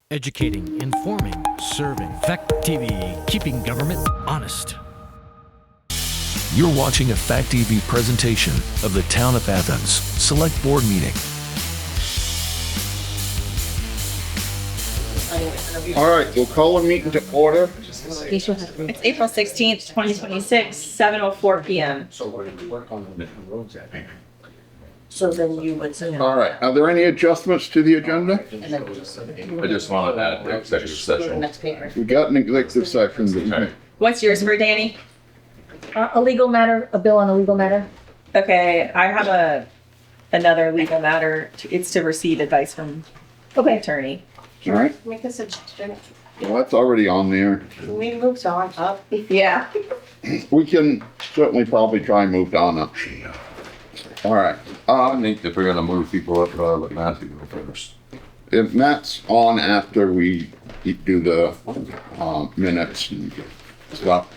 Educating, informing, serving. Fact TV, keeping government honest. You're watching a Fact TV presentation of the Town of Athens Select Board Meeting. All right, we'll call a meeting to order. It's April 16th, 2026, 7:04 p.m. So then you would say. All right, are there any adjustments to the agenda? I just wanted to add the executive session. Next paper. We got an executive session. Okay. What's yours for Danny? A legal matter, a bill on a legal matter. Okay, I have another legal matter. It's to receive advice from the attorney. All right, Make a suggestion. well, that's already on there. We moved on up. Yeah. We can certainly probably try and move on up. All right, I think if we're gonna move people up, let Matthew go first. if Matt's on after we do the minutes and stuff.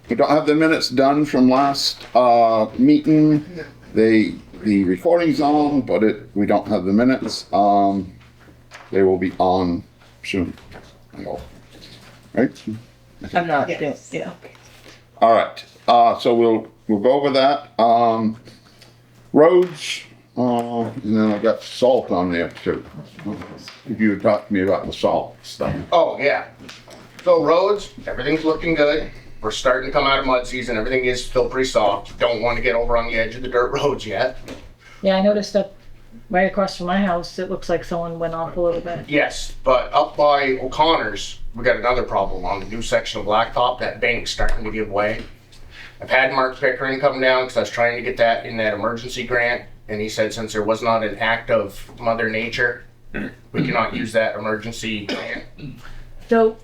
We don't have the minutes done from last meeting. The recording's on, but we don't have the minutes. They will be on soon. I hope. Right? I'm not doing, yeah. All right. So we'll go over that. Roads, and then I got salt on there too. If you would talk to me about the salt stuff. Oh, yeah. So roads, everything's looking good. We're starting to come out of mud season. Everything is still pretty soft. Don't want to get over on the edge of the dirt roads yet. Yeah, I noticed that right across from my house, it looks like someone went off a little bit. Yes, but up by O'Connor's, we got another problem on the new section of blacktop. That bank's starting to give way. I've had Mark Pickering come down because I was trying to get that in that emergency grant. And he said since there was not an act of Mother Nature, we cannot use that emergency grant. So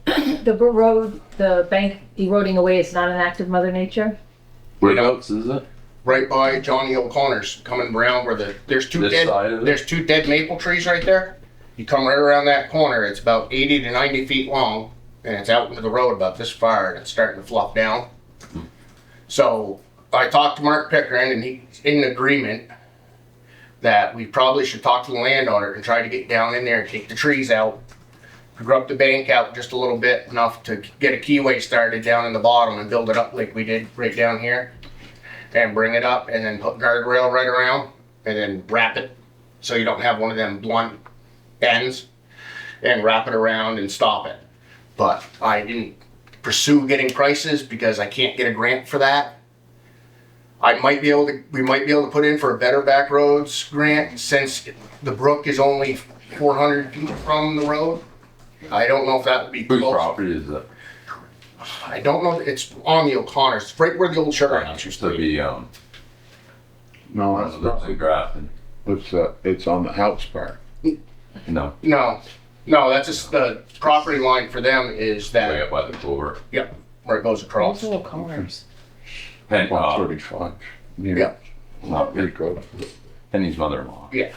the road, the bank eroding away is not an act of Mother Nature? Whereabouts is it? Right by Johnny O'Connor's, coming around where there's two This side of it? there's two dead maple trees right there. You come right around that corner. It's about 80 to 90 feet long, and it's out into the road about this far, and it's starting to fluff down. So I talked to Mark Pickering, and he's in agreement that we probably should talk to the landowner and try to get down in there and take the trees out, grub the bank out just a little bit, enough to get a keyway started down in the bottom and build it up like we did right down here, and bring it up and then put guardrail right around and then wrap it so you don't have one of them blunt ends, and wrap it around and stop it. But I didn't pursue getting prices because I can't get a grant for that. We might be able to put in for a Better Back Roads grant since the brook is only 400 feet from the road. I don't know if that would be Whose close. property is it? I don't know. It's on the O'Connors. It's right where the old sugar house used To to be. be, No, that's that's in Grafton. it's on the house part. No, No, that's just the property line for them is way that. up by the clover. Yep, where it goes across. Little cars. Penny, 135. Yeah. Not very good. Penny's mother-in-law. Yeah.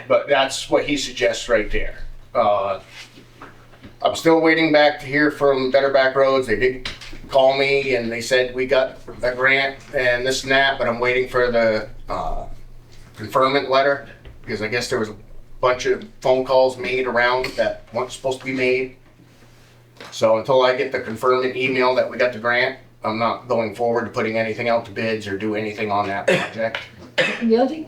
But that's what he suggests right there. I'm still waiting back to hear from Better Back Roads. They did call me and they said we got a grant and this and that, but I'm waiting for the confirmation letter because I guess there was a bunch of phone calls made around that weren't supposed to be made. So until I get the confirming email that we got the grant, I'm not going forward to putting anything out to bids or do anything on that project. The other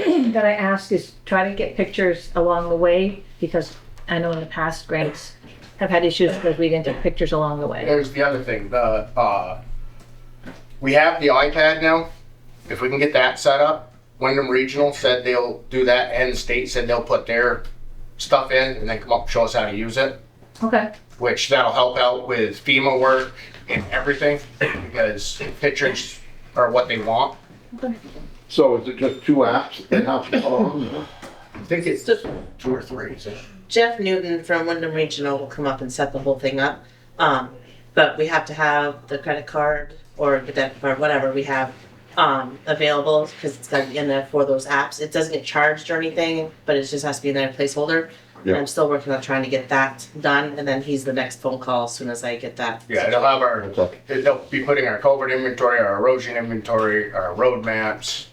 thing that I ask is try to get pictures along the way, because I know in the past grants have had issues because we didn't take pictures along the way. There's the other thing, we have the iPad now. If we can get that set up, Wyndham Regional said they'll do that, and the state said they'll put their stuff in and then come up and show us how to use it, Okay. which that'll help out with FEMA work and everything, because pictures are what they want. So is it just two apps that have to follow? I think it's just 2 or 3. So. Jeff Newton from Wyndham Regional will come up and set the whole thing up. But we have to have the credit card or the debit card, whatever we have available, because it's got to be in there for those apps. It doesn't get charged or anything, but it just has to be in there placeholder. Yeah. And I'm still working on trying to get that done, and then he's the next phone call as soon as I get that. Yeah, they'll be putting our culvert inventory, our erosion inventory, our road maps,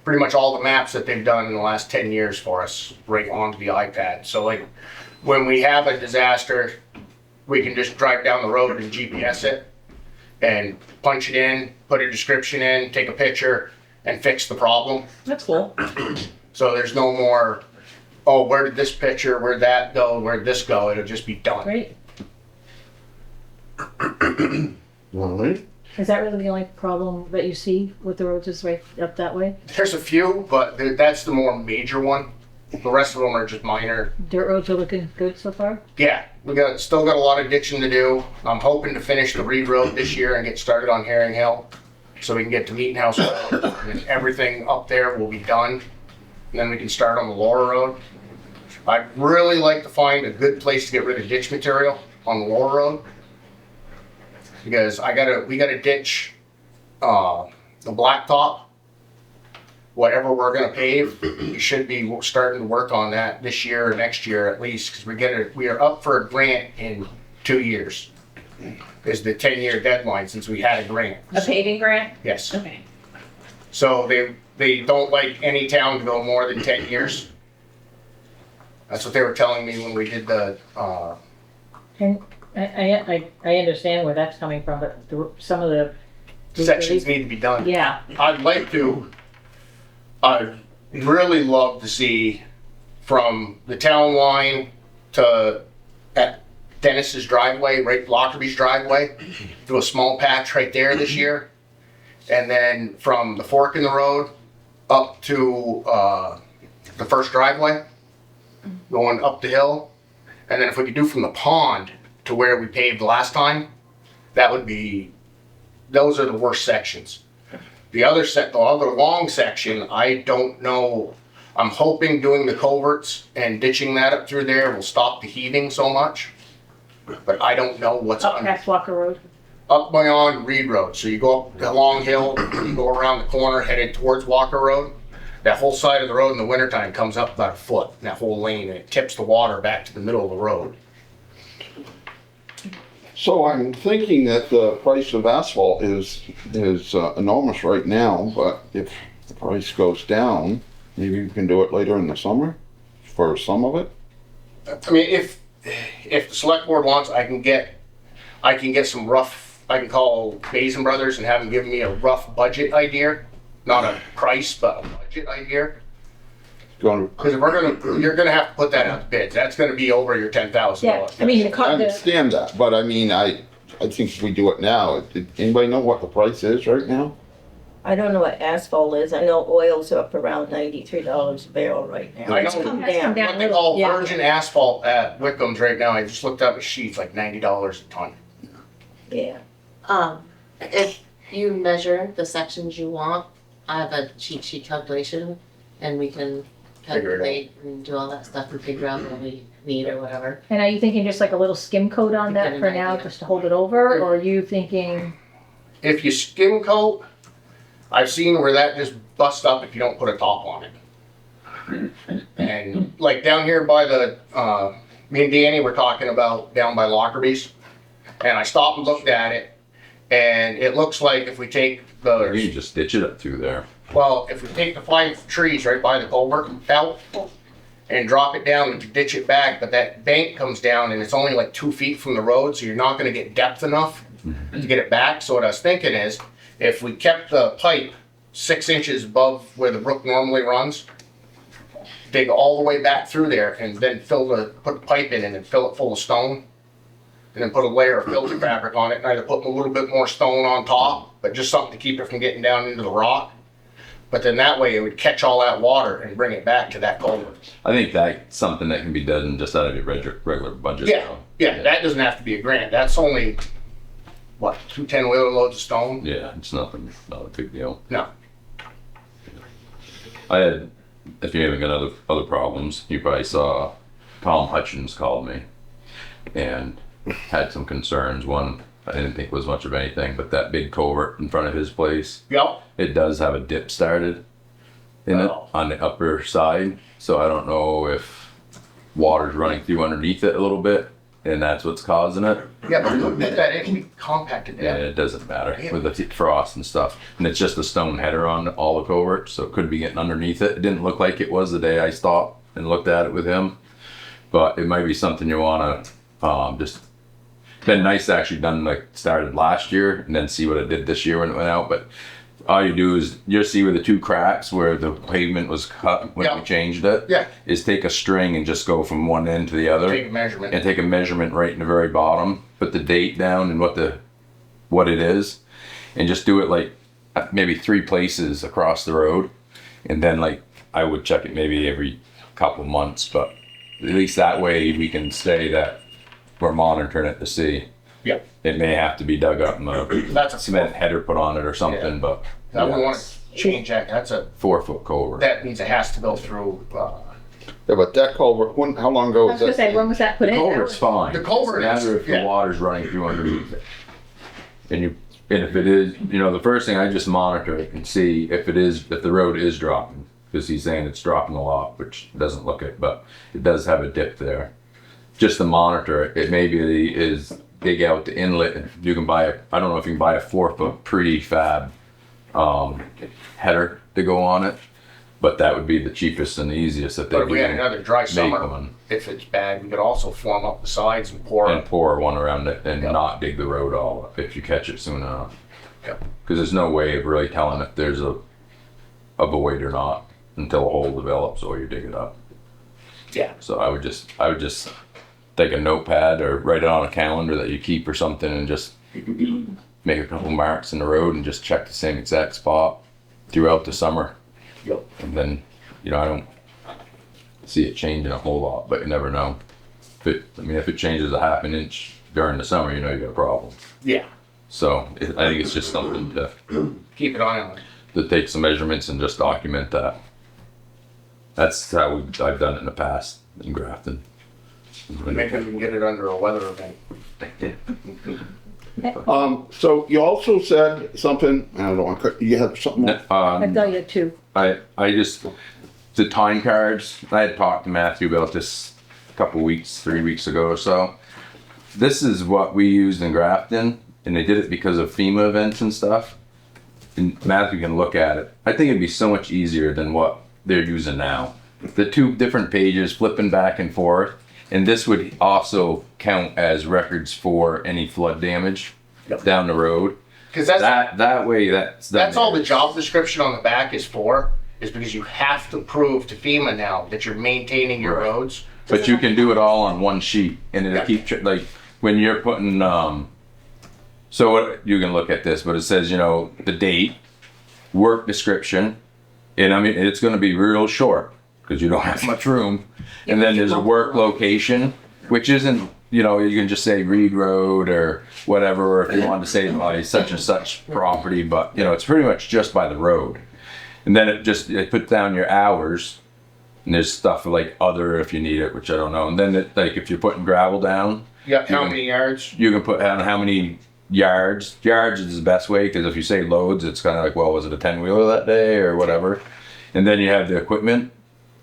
pretty much all the maps that they've done in the last 10 years for us right onto the iPad. So like when we have a disaster, we can just drive down the road and GPS it and punch it in, put a description in, take a picture, and fix the problem. That's cool. So there's no more, oh, where did this picture, where'd that go, where'd this go? It'll just be done. Great. All right. Is that really the only problem that you see with the roads is right up that way? There's a few, but that's the more major one. The rest of them are just minor. Dirt roads are looking good so far? Yeah, still got a lot of ditching to do. I'm hoping to finish the Reed Road this year and get started on Herring Hill, so we can get to Meeting House Road, and everything up there will be done. And then we can start on the Laura Road. I'd really like to find a good place to get rid of ditch material on the Laura Road, because we gotta ditch the blacktop. Whatever we're gonna pave, we should be starting to work on that this year or next year at least, because we are up for a grant in 2 years. Is the 10-year deadline since we had a grant. A paving grant? Yes. Okay. So they don't like any town to go more than 10 years. That's what they were telling me when we did the, And I understand where that's coming from, but some of the sections need to be done. Yeah. I'd really love to see from the town line to at Dennis's driveway, right, Lockerbie's driveway, do a small patch right there this year. And then from the fork in the road up to the first driveway, going up the hill. And then if we could do from the pond to where we paved last time, those are the worst sections. The other long section, I don't know. I'm hoping doing the culverts and ditching that up through there will stop the heaving so much. But I don't know what's Up past Walker Road? up beyond Reed Road. So you go up the long hill, you go around the corner headed towards Walker Road. That whole side of the road in the wintertime comes up about a foot, that whole lane, and it tips the water back to the middle of the road. So I'm thinking that the price of asphalt is enormous right now, but if the price goes down, maybe we can do it later in the summer for some of it. I mean, if the select board wants, I can get some rough, I can call Basin Brothers and have them give me a rough budget idea. Not a price, but a budget idea. Going Because if you're gonna have to put that out to bid. That's gonna be over your $10,000. Yeah, I mean, I understand that, but I mean, I think if we do it now, did anybody know what the price is right now? I don't know what asphalt is. I know oil's up around $93 a barrel right now. I know. It's come It's come down. down. What they call Yeah. virgin asphalt at Wickham's right now, I just looked up a sheet, like $90 a ton. Yeah. If you measure the sections you want, I have a cheat sheet calculation and we can Figure it out. calculate and do all that stuff and figure out what we need or whatever. And are you thinking just like a little skim coat on To that get for an now, idea. just to hold it over, or are you thinking? If you skim coat, I've seen where that just busts up if you don't put a top on it. And like down here by the, me and Danny were talking about down by Lockerbie's, and I stopped and looked at it, and it looks like if we take You the, can just stitch it up through there. well, if we take the 5 trees right by the culvert out and drop it down and ditch it back, but that bank comes down and it's only like 2 feet from the road, so you're not gonna get depth enough to get it back. So what I was thinking is, if we kept the pipe 6 inches above where the brook normally runs, dig all the way back through there and then put the pipe in and then fill it full of stone. And then put a layer of filter fabric on it and either put a little bit more stone on top, but just something to keep it from getting down into the rock. But then that way it would catch all that water and bring it back to that culvert. I think that's something that can be done just out of your regular budget. Yeah, though. yeah, that doesn't have to be a grant. That's only, what, 2 10-wheeler loads of stone? Yeah, it's nothing, not a big deal. No. I had, if you haven't got other problems, you probably saw Tom Hutchins called me and had some concerns. One, I didn't think was much of anything, but that big culvert in front of his place, Yep. it does have a dip started in it Oh. on the upper side. So I don't know if water's running through underneath it a little bit and that's what's causing it. Yeah, but we put that in, we compacted Yeah, that. it doesn't matter with the frost and stuff. And it's just a stone header on all the coverts, so it could be getting underneath it. It didn't look like it was the day I stopped and looked at it with him, but it might be something you want to just. Been nice to actually done like started last year and then see what it did this year when it went out. But all you do is you'll see where the two cracks where the pavement was cut when Yeah. we changed it. Yeah. Is take a string and just go from one end to the other. Take a measurement. And take a measurement right in the very bottom. Put the date down and what it is, and just do it like maybe 3 places across the road, and then like I would check it maybe every couple months, but at least that way we can say that we're monitoring it to see. Yeah. It may have to be dug up and That's a a cement header put on it or something, Yeah. but I wouldn't yeah, want to change that. That's a, 4-foot culvert. that means it has to go through, Yeah, but that culvert, how long ago I was was gonna that? say, when was that put in? Culvert's fine. The culvert It's a matter is- if yeah. the water's running through underneath it. And if it is, the first thing I just monitor it and see if the road is dropping, because he's saying it's dropping a lot, which doesn't look it, but it does have a dip there. Just to monitor it, it maybe is dig out the inlet. You can buy I don't know if you can buy a 4-foot prefab header to go on it, but that would be the cheapest and the easiest that they but if we had can another dry make summer, one. if it's bad, we could also form up the sides and pour And it. pour one around it and Yep. not dig the road all up if you catch it soon enough. Yep. Because there's no way of really telling if there's a void or not until a hole develops or you dig it up. Yeah. So I would just take a notepad or write it on a calendar that you keep or something and just make a couple marks in the road and just check the same exact spot throughout the summer. Yep. And then, I don't see it changing a whole lot, but you never know. If it changes a half an inch during the summer, you got a problem. Yeah. So I think it's just something to Keep it on. take some measurements and just document that. That's how I've done it in the past in Grafton. Maybe we can get it under a weather event. So you also said something, I don't know, you had something else? I thought you too. I just, the time cards, I had talked to Matthew about this a couple weeks, 3 weeks ago or so. This is what we used in Grafton, and they did it because of FEMA events and stuff. And Matthew can look at it. I think it'd be so much easier than what they're using now. The 2 different pages flipping back and forth, and this would also count as records for any flood damage down the road. Because That way, that's all the job description on the back is for, is because you have to prove to FEMA now that you're maintaining your Right. roads. But you can do it all on one sheet, and it'll Yeah. keep like when you're putting. So you can look at this, but it says the date, work description, and it's going to be real short because you don't have much room, and then there's a work location, which isn't you can just say Reed Road or whatever, or if you want to say by such and such property, but it's pretty much just by the road, and then it puts down your hours. And there's stuff like other if you need it, which I don't know. And then if you're putting gravel down, Yeah, how many yards? you can put down how many yards. Yards is the best way because if you say loads, it's kind of like, well, was it a 10-wheeler that day or whatever? And then you have the equipment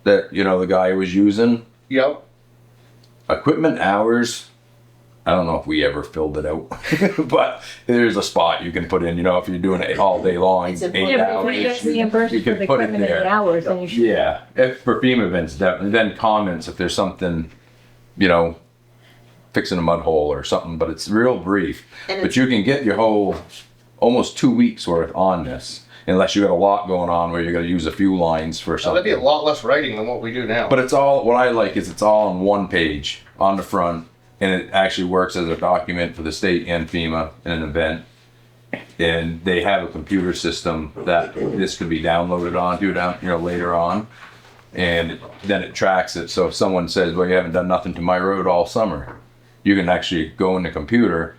that the guy was using. Yep. Equipment hours. I don't know if we ever filled it out, but there's a spot you can put in. If you're doing it all day long, It's 8 important. Yeah, but if you hours. get reimbursed you for can the put it equipment and there. the hours, then you should. Yeah, if for FEMA events, definitely. Then comments if there's something, fixing a mud hole or something, but it's real brief. And But it's- you can get your whole, almost 2 weeks worth on this, unless you got a lot going on where you're gonna use a few lines for So that'd be something. a lot less writing than what we do now. But it's all, what I like is it's all on one page on the front, and it actually works as a document for the state and FEMA in an event. And they have a computer system that this could be downloaded onto later on. And then it tracks it. So if someone says, well, you haven't done nothing to my road all summer, you can actually go in the computer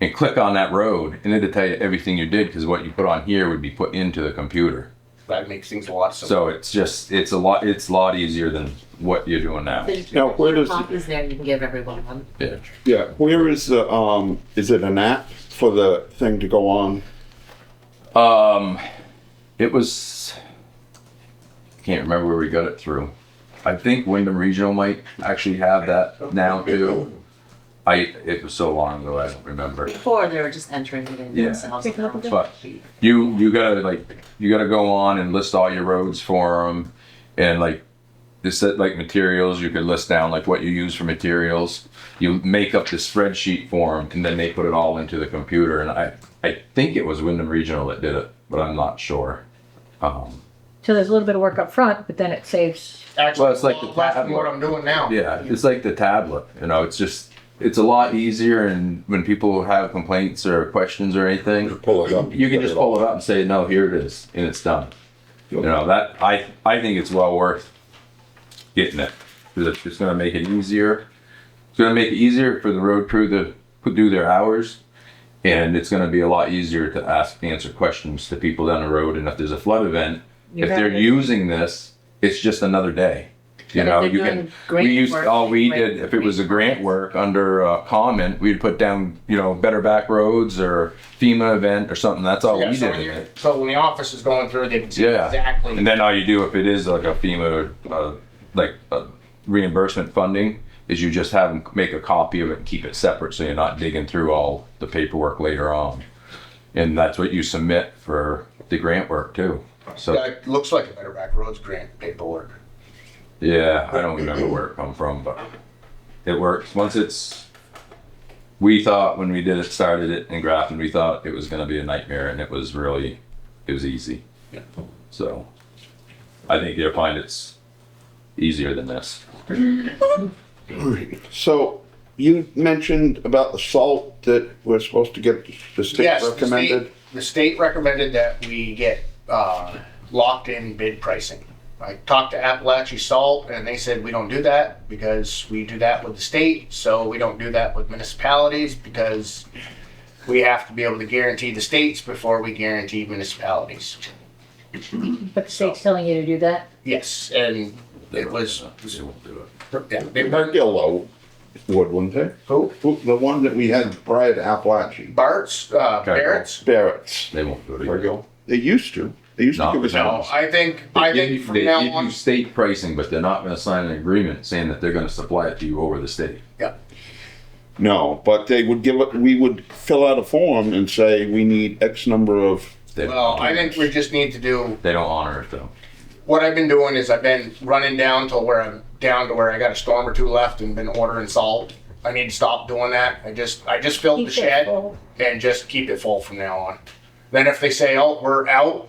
and click on that road and it'll tell you everything you did because what you put on here would be put into the computer. That makes things a lot simpler. So it's a lot easier than what you're doing now. Now, where does, Copies there, you can give everyone one. Yeah. yeah, where is the, is it an app for the thing to go on? It was, I can't remember where we got it through. I think Wyndham Regional might actually have that now too. It was so long ago, I don't remember. Before they were just entering it in Yeah. themselves. But you gotta go on and list all your roads for them, and like this like materials, you could list down like what you use for materials. You make up this spreadsheet for them, and then they put it all into the computer. And I think it was Wyndham Regional that did it, but I'm not sure. So there's a little bit of work up front, but then it saves. Actually, Well, it's like the less than tablet. what I'm doing now. Yeah, it's like the tablet. You know, it's a lot easier, and when people have complaints or questions or anything, Pull it up. you can just pull it up and say, no, here it is, and it's done. You know, that I think it's well worth getting it, because it's going to make it easier. It's going to make it easier for the road crew to do their hours, and it's going to be a lot easier to answer questions to people down the road. And if there's a flood event, if they're using this, it's just another day. You And if know, they're you doing can. grant We used work, all we like did if it was a grant work under comment, we'd put down better back roads or FEMA event or something. That's all Yeah, we so, did when in you're- it. so when the office is going through, they can see Yeah. exactly. And then all you do if it is like a FEMA reimbursement funding is you just have them make a copy of it and keep it separate, so you're not digging through all the paperwork later on. And that's what you submit for the grant work too. So That looks like a Better Back Roads grant paperwork. yeah, I don't remember where it come from, but it works. We thought when we started it in Grafton, we thought it was gonna be a nightmare, and it was easy. Yeah. So I think you'll find it's easier than this. So you mentioned about the salt that we're supposed to get, the state Yes, recommended. the state recommended that we get locked in bid pricing. I talked to Appalachia Salt and they said we don't do that because we do that with the state, so we don't do that with municipalities because we have to be able to guarantee the states before we guarantee municipalities. But the state's telling you to do that? Yes, and it was, They won't do it. yeah, they Yellow wood, wouldn't they? Who? The one that we had prior to Appalachia. Bart's, Barrett's. Barrett's. They won't do it. They used to. They used to No, give us. No, I think from They now give on, you state pricing, but they're not gonna sign an agreement saying that they're gonna supply it to you over the state. yeah. No, but they would give it, we would fill out a form and say, we need X number of, They, Well, I think we just need to do, they don't honor it though. what I've been doing is I've been running down to where I got a storm or two left and been ordering salt. I need to stop doing that. I just filled the Keep it shed full. and just keep it full from now on. Then if they say, oh, we're out,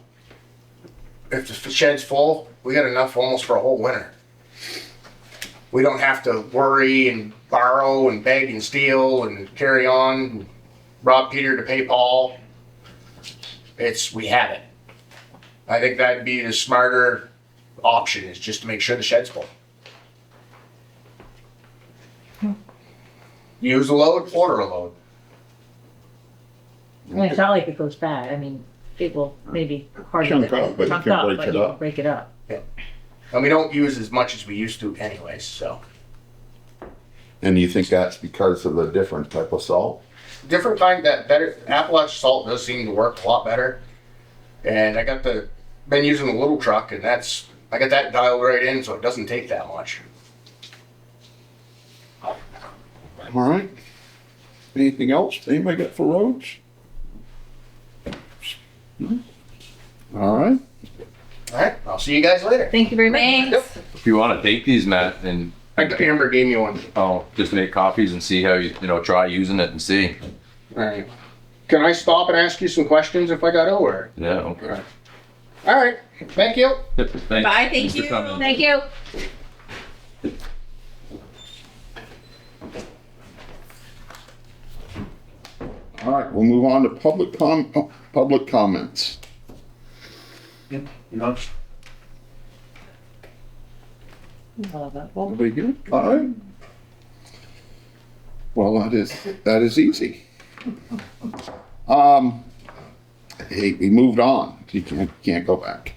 if the shed's full, we got enough almost for a whole winter. We don't have to worry and borrow and beg and steal and carry on, and rob Peter to pay Paul. We have it. I think that'd be the smarter option, is just to make sure the shed's full. Use a load, order a load. I mean, it's not like it goes bad. I mean, it will maybe harden Chunk up, but you chunk can up, break but it you up. can break it up. And we don't use as much as we used to anyways, so. and you think that's because of the different type of salt? Different kind, that better, Appalachian salt does seem to work a lot better. And been using the little truck and I got that dialed right in so it doesn't take that much. All right. Anything else? Anybody got for roads? No? All right. Alright, I'll see you guys later. Thank you very much. Thanks. If you wanna take these, Matt, and Amber gave me one. just make copies and see how you try using it and see. Alright. Can I stop and ask you some questions if I got over? Yeah, okay. Alright, thank you. Yep, thanks. Bye, thank Thanks for you. coming. Thank you. All right, we'll move on to public comments. Nobody here? All right. Well, that is easy. Hey, we moved on. You can't go back.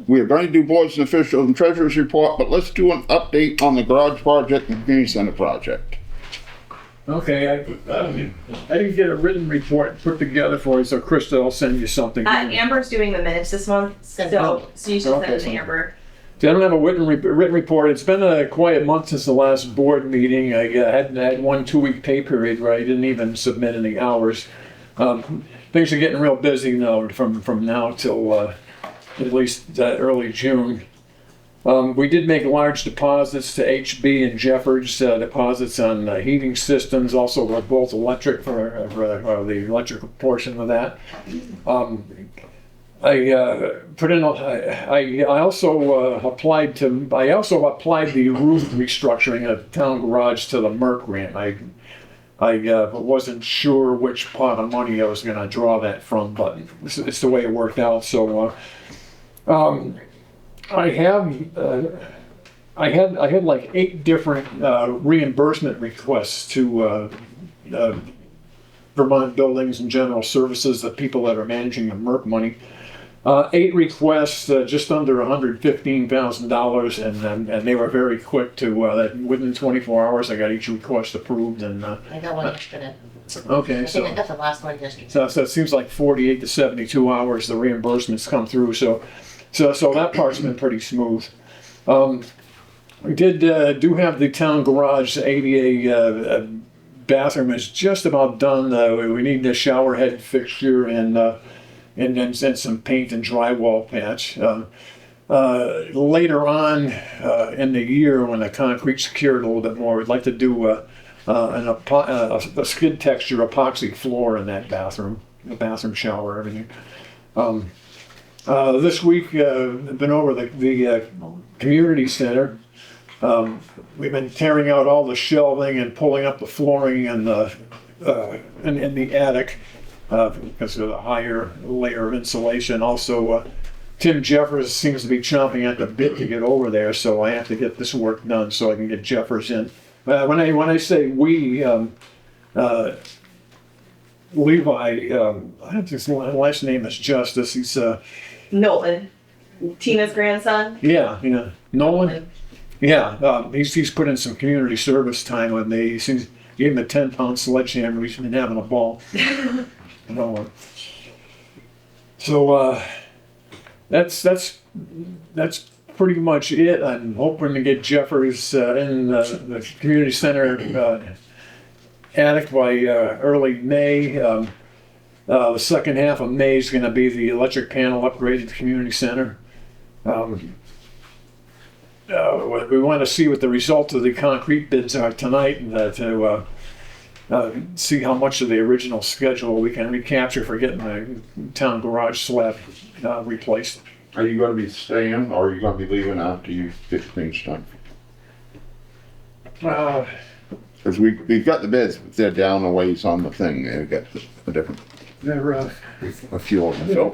We're going to do boards and officials and treasurer's report, but let's do an update on the garage project and community center project. Okay, I didn't get a written report put together for you, so Krista will send you something. Amber's doing the minutes this month, so you should send it to Amber. See, I don't have a written report. It's been a quiet month since the last board meeting. I had one 2-week pay period where I didn't even submit any hours. Things are getting real busy now from now till at least early June. We did make large deposits to HB and Jeffords, deposits on heating systems, also both electric for the electrical portion of that. I put in. I also applied the roof restructuring of the town garage to the MERC grant. I wasn't sure which pot of money I was going to draw that from, but it's the way it worked out. So I had like 8 different reimbursement requests to Vermont Buildings and General Services, the people that are managing the MERC money. 8 requests, just under $115,000, and they were very quick to. Within 24 hours, I got each request approved, and. I got one yesterday. Okay, I think I got the last one yesterday. So it seems like 48 to 72 hours the reimbursements come through. So that part's been pretty smooth. We do have the town garage ADA bathroom is just about done. We need the shower head fixture and then some paint and drywall patch. Later on in the year, when the concrete's cured a little bit more, we'd like to do a skid texture epoxy floor in that bathroom, the bathroom shower, everything. This week, I've been over the community center. We've been tearing out all the shelving and pulling up the flooring in the attic because of the higher layer of insulation. Also, Tim Jeffers seems to be chomping at the bit to get over there, so I have to get this work done so I can get Jeffers in. When I say we, Levi, I think his last name is Justice. He's Nolan, Tina's grandson. Yeah, Nolan. Yeah, he's put in some community service time with me. He gave him a 10-pound sledgehammer. He's been having a ball. So that's pretty much it. I'm hoping to get Jeffers in the community center attic by early May. The second half of May is going to be the electric panel upgrade at the community center. We want to see what the results of the concrete bids are tonight, and to see how much of the original schedule we can recapture for getting the town garage slab replaced. Are you going to be staying, or are you going to be leaving after you get things done? Because we've got the bids, but they're down a ways on the thing. They've got a different, a few of them. So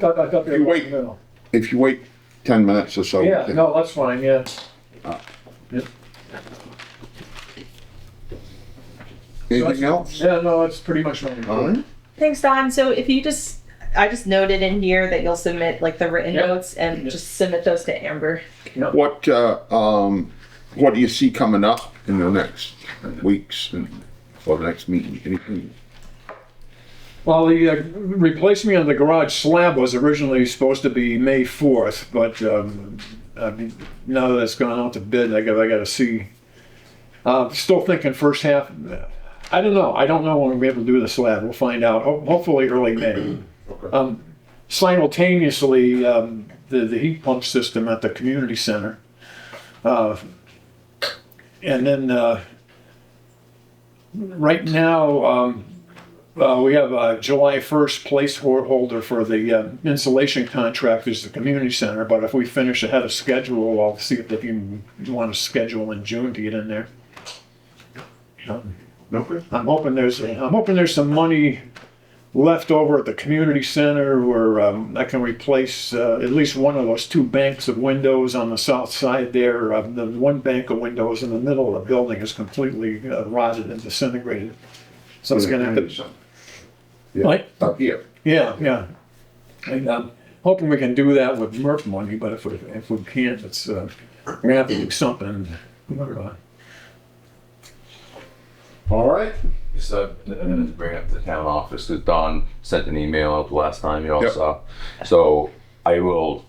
if you wait 10 minutes or so. Yeah, no, that's fine. Yeah. Yep. Anything else? Yeah, no, that's pretty much what All right. Thanks, Don. So if you I just noted in here that you'll submit like the written Yep. notes and just submit those to Amber. What do you see coming up in the next weeks and for the next meeting? Anything? Well, the replacement of the garage slab was originally supposed to be May 4th, but now that it's gone out to bid, I got to see. Still thinking first half. I don't know. I don't know when we'll be able to do the slab. We'll find out. Hopefully early May. Okay. Simultaneously, the heat pump system at the community center, and then right now. We have a July 1st placeholder for the insulation contractors, the community center, but if we finish ahead of schedule, I'll see if they can want to schedule in June to get in there. Okay. I'm hoping there's some money left over at the community center where I can replace at least one of those 2 banks of windows on the south side there. The one bank of windows in the middle of the building is completely rotted and disintegrated. So it's going to have to. Yeah. Like? Up here. Yeah. And I'm hoping we can do that with MERC money, but if we can't, it's we're gonna have to do something. All right. Just bring up the town office, because Don sent an email out the last time you all Yep. saw. So I will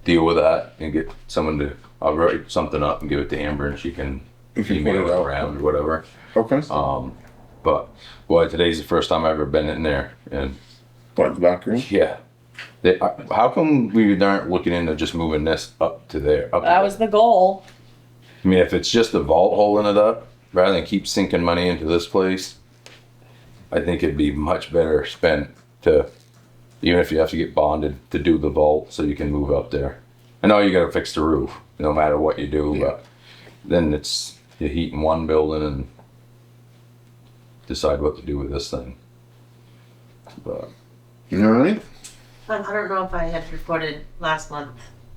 deal with that and get someone to I'll write something up and give it to Amber and she can You can put email it it out. around or whatever. Okay. But boy, today's the first time I've ever been in there, and Like the back room? yeah. How come we aren't looking into just moving this up to there? Up That was the goal. I mean, if it's just a vault holding it up, rather than keep sinking money into this place, I think it'd be much better spent to, even if you have to get bonded to do the vault so you can move up there. I know you gotta fix the roof, no matter what you do, but then it's, you heat in one building and decide what to do with this thing. But You all right? I don't know if I had reported last month,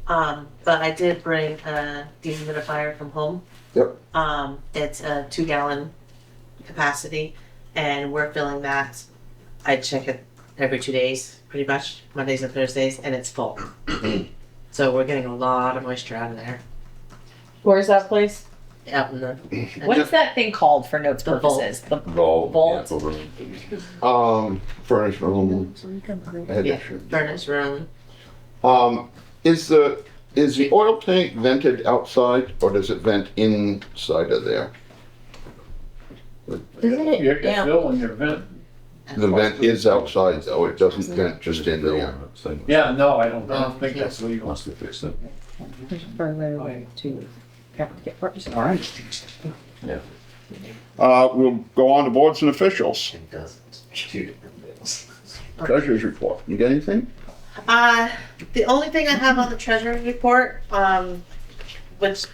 but I did bring a dehumidifier from home. Yep. It's a 2-gallon capacity, and we're filling that. I check it every 2 days, pretty much, Mondays and Thursdays, and it's full. So we're getting a lot of moisture out of there. Where's that place? Out in the What's that thing called for notes The vault. purposes? The vault, Vault. Furnished room. yeah, furnace room. Is the oil tank vented outside or does it vent inside of there? Isn't it? You're Yeah. filling your vent. The vent is outside though, it doesn't vent just in there. Yeah, no, I don't think that's legal. Must have fixed it. All right. Yeah. We'll go on to boards and officials. Treasurer's report. You got anything? The only thing I have on the treasury report, which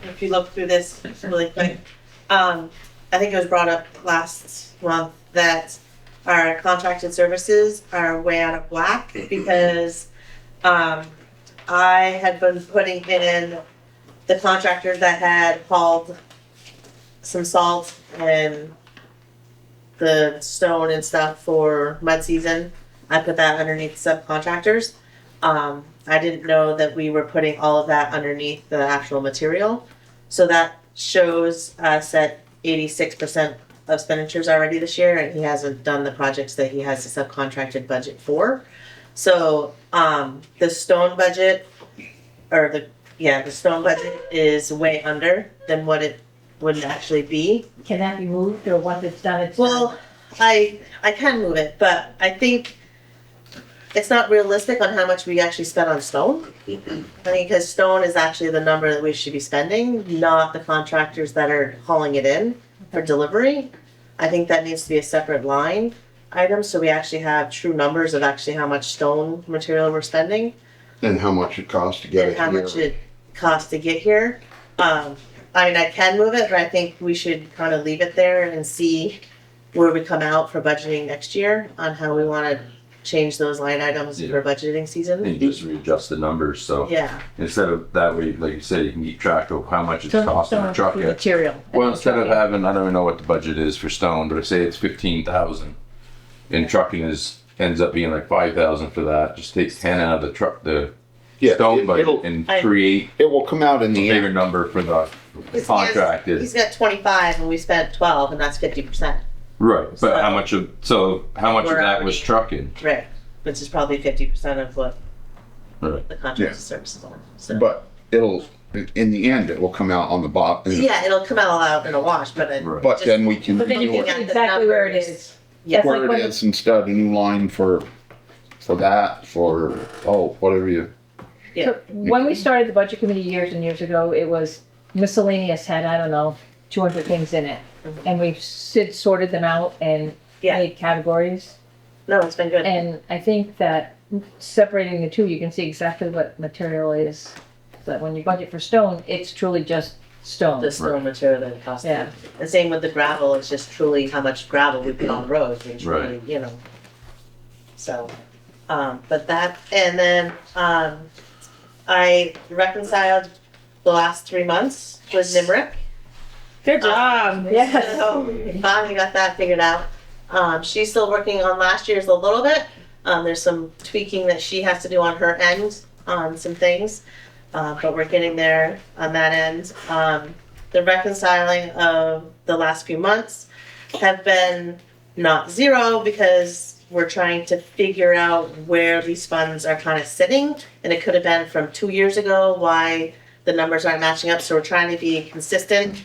if you look through this really quick, I think it was brought up last month that our contracted services are way out of whack because I had been putting in the contractor that had hauled some salt and the stone and stuff for mud season. I put that underneath subcontractors. I didn't know that we were putting all of that underneath the actual material. So that shows us at 86% of expenditures already this year, and he hasn't done the projects that he has a subcontracted budget for. So the stone budget, or the stone budget is way under than what it would actually be. Can that be moved, or once it's done, it's Well, done? I can move it, but I think it's not realistic on how much we actually spent on stone. I mean, because stone is actually the number that we should be spending, not the contractors that are hauling it in for delivery. I think that needs to be a separate line item, so we actually have true numbers of actually how much stone material we're spending And how much it costs to get and it how here? much it costs to get here. I mean, I can move it, but I think we should kind of leave it there and see where we come out for budgeting next year on how we want to change those line items Yeah. for budgeting season. And you just readjust the numbers, so Yeah, instead of that way, like you said, you can keep track of how much it's Stone- costing to stone truck it. material. Well, instead of having, I don't even know what the budget is for stone, but say it's 15,000. And trucking ends up being like 5,000 for that, just take 10 out of the truck, the Yeah, stone budget it'll, and I- create it will come out in a the bigger end. number for the He's contracted. got 25 and we spent 12 and that's 50%. Right, but how much of We're that was already- trucking? Right, which is probably 50% of what Right. the contracted Yeah. services are. So. But it'll, in the end, it will come out on the bottom. Yeah, it'll come all out in a wash, but it, Right. But then we can But then you do can it see exactly where it numbers. is. Yeah. That's where like it when the- is instead of a new line for that, for, whatever you. Yeah. So when we started the budget committee years and years ago, it was miscellaneous had, I don't know, 200 things in it. And we've since sorted them out and Yeah. made categories. No, it's been good. And I think that separating the two, you can see exactly what material is. But when you budget for stone, it's truly just stone. The stone material that it costs. Yeah. And same with the gravel, it's just truly how much gravel we put on the roads, which Right. really, you know. So, but that, and then, I reconciled the last 3 months with Nimrick. Good job. Yes. So, finally got that figured out. She's still working on last year's a little bit. There's some tweaking that she has to do on her end on some things. But we're getting there on that end. The reconciling of the last few months have been not zero because we're trying to figure out where these funds are kind of sitting. And it could have been from 2 years ago why the numbers aren't matching up, so we're trying to be consistent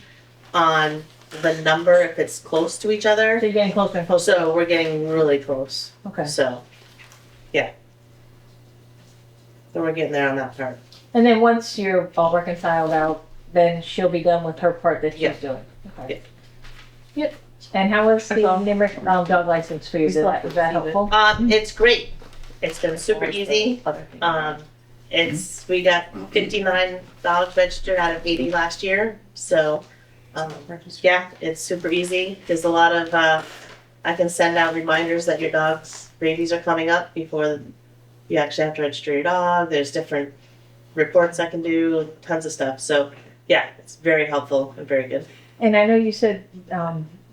on the number if it's close to each other. So you're getting closer and closer. So we're getting really close. Okay. So, yeah. So we're getting there on that part. And then once you're all reconciled out, then she'll be done with her part that she's Yeah. doing. Okay. Yep. And how was the Limerick dog license for you? Was that helpful? It's great. It's been super easy. We got 59 dogs registered out of 80 last year. So, yeah, it's super easy. There's a lot of, I can send out reminders that your dog's rabies are coming up before you actually have to register your dog. There's different reports I can do, tons of stuff. So, yeah, it's very helpful and very good. And I know you said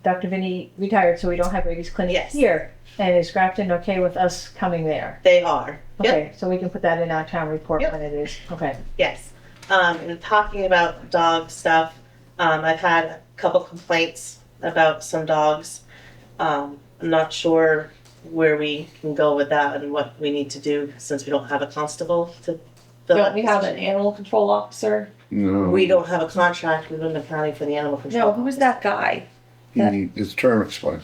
Dr. Vinny retired, so we don't have rabies clinic Yes. here. And is Grafton okay with us coming there? They are. Yep. Okay, so we can put that in our town report Yep. when it is. Okay. Yes. And talking about dog stuff, I've had a couple complaints about some dogs. I'm not sure where we can go with that and what we need to do since we don't have a constable to fill Don't that we have an position. animal control officer? No. We don't have a contract with Wyndham County for the animal control. No, who was that guy? His term expired.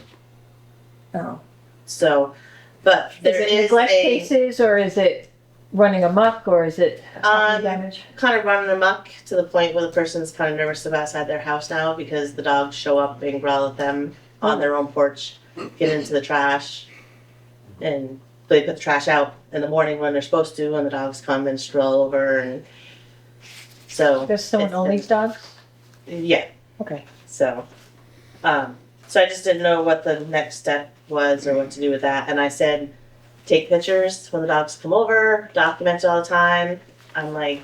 Oh. So, but Is there it is neglect a cases or is it running amok or is it property Um, damage? kind of running amok to the point where the person's kind of nervous to go outside their house now because the dogs show up and growl at them on their own porch, get into the trash, and they put the trash out in the morning when they're supposed to, and the dogs come and stroll over, and so. Does someone it's- own these dogs? Yeah, Okay. so, so I just didn't know what the next step was or what to do with that, and I said, take pictures when the dogs come over, document it all the time. I'm like,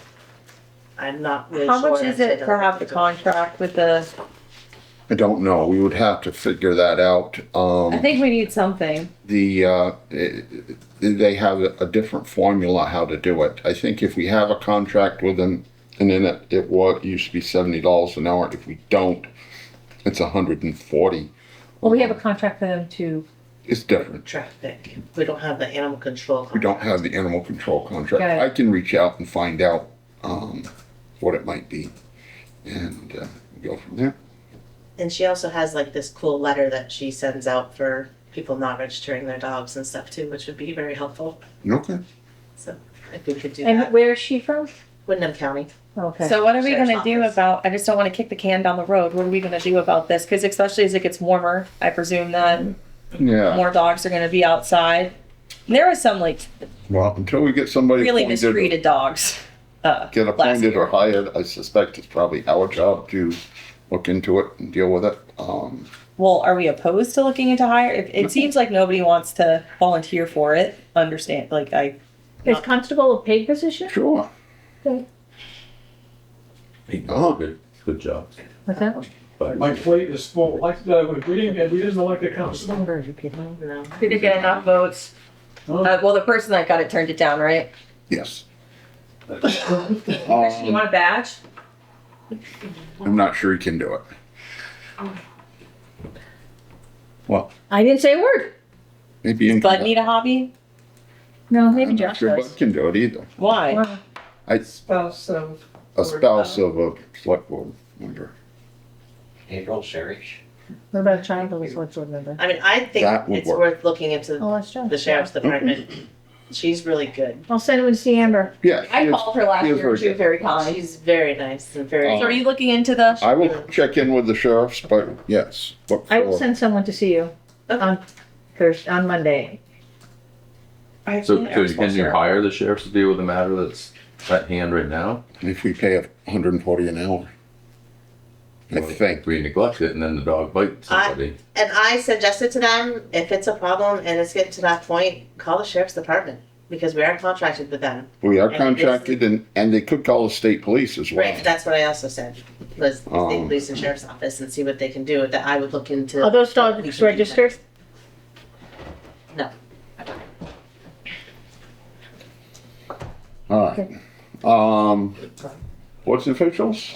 I'm not really How sure. much is it to have the contract with the, I don't know. We would have to figure that out. I think we need something. They have a different formula how to do it. I think if we have a contract with them, and then it used to be $70 an hour. If we don't, it's $140. Well, we have a contract for them to, It's different. Traffic. We don't have the animal control. We don't have the animal control contract. Got it. I can reach out and find out what it might be, and go from there. And she also has like this cool letter that she sends out for people not registering their dogs and stuff too, which would be very helpful. Okay. So if we could do and that. where is she from? Wyndham County. Okay. So what are we Sheriff's gonna do office. about, I just don't wanna kick the can down the road. What are we gonna do about this? Cause especially as it gets warmer, I presume that Yeah. more dogs are gonna be outside. There was some like Well, until we get somebody really appointed, mistreated dogs. get last appointed year. or hired, I suspect it's probably our job to look into it and deal with it. Well, are we opposed to looking into hire? It seems like nobody wants to volunteer for it. Understand, like Is constable a paid position? Sure. Good job. What's that? My plate is full. Like, we didn't elect a constable. No. we didn't get enough votes. Well, the person that got it turned it down, right? Yes. You want a badge? I'm not sure he can do it. Well, I didn't say a word. maybe in. Bud need a hobby? No, maybe I'm not Josh sure does. Bud can do it either. Why? Wow. I, Spouse of. a spouse of a select board member. April Sherry. What about a child of a select board member? I mean, I think That would it's work. worth looking into Oh, that's Josh. the sheriff's department. She's really good. I'll send him to see Amber. Yeah. I he is- called her last he is year. very She was good. very kind. She's very nice and very. So are you looking into the? I will check in with the sheriffs, but yes. Look I will for- send someone to see you on Thursday, on Monday. So can you hire the sheriff to deal with the matter that's at hand right now? If we pay $140 an hour. I think. We neglect it and then the dog bites somebody. And I suggested to them, if it's a problem and it's getting to that point, call the sheriff's department because we are contracted with them. We are And contracted and they could call the state police as well. Right, that's what I also said, was the state Um, police and sheriff's office and see what they can do. That I would look into. Are those what we dogs can do registered? No. All right. What's officials?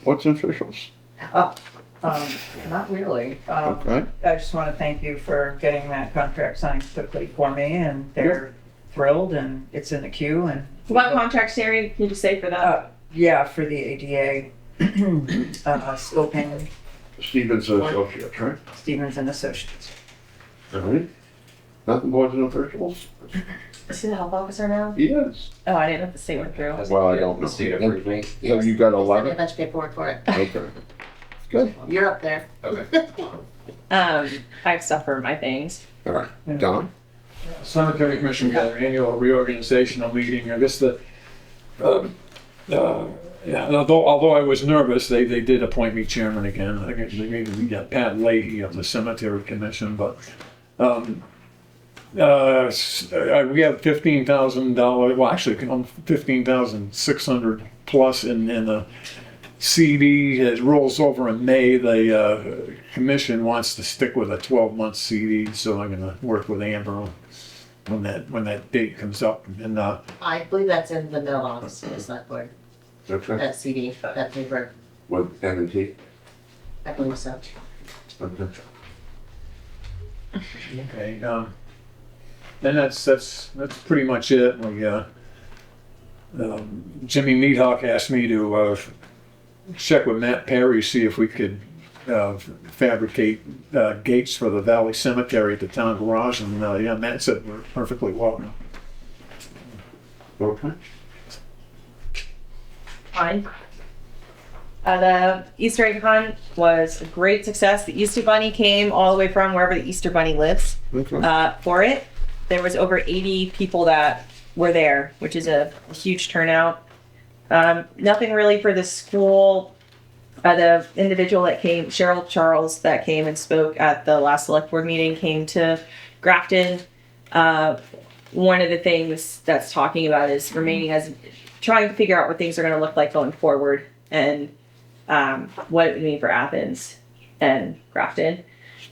What's officials? Not really. Okay. I just want to thank you for getting that contract signed quickly for me, and they're thrilled, and it's in the queue, and What contract, Sherry? Can you just say for that? Yeah, for the ADA, scoping, Stevens Associates, right? Stevens and Associates. All right. Nothing boards and officials? Is he the health officer now? Yes. Oh, I didn't have to say what through. Well, I don't know. State approved me. Have you got a Send me a letter? bunch of paperwork for it. Okay. Good. You're up there. Okay. I have stuff for my things. All right. Don? Cemetery Commission got their annual reorganizational meeting. I guess yeah, although I was nervous, they did appoint me chairman again. I guess they maybe we got Pat Leahy of the Cemetery Commission, but we have $15,000. Well, actually, $15,600 plus in the CD. It rolls over in May. The commission wants to stick with a 12-month CD, so I'm going to work with Amber when that date comes up. And I believe that's in the mailbox, it's not board, Okay. that CD, that paper, With M&T? I believe so. Okay. okay, then that's pretty much it. We Jimmy Needhawk asked me to check with Matt Perry, see if we could fabricate gates for the Valley Cemetery at the town garage, and yeah, Matt said we're perfectly welcome. Okay. Fine. The Easter egg hunt was a great success. The Easter Bunny came all the way from wherever the Easter Bunny lives Okay. for it. There was over 80 people that were there, which is a huge turnout. Nothing really for the school. The individual that came, Cheryl Charles, that came and spoke at the last select board meeting, came to Grafton. One of the things that's talking about is remaining as trying to figure out what things are going to look like going forward and what it would mean for Athens and Grafton.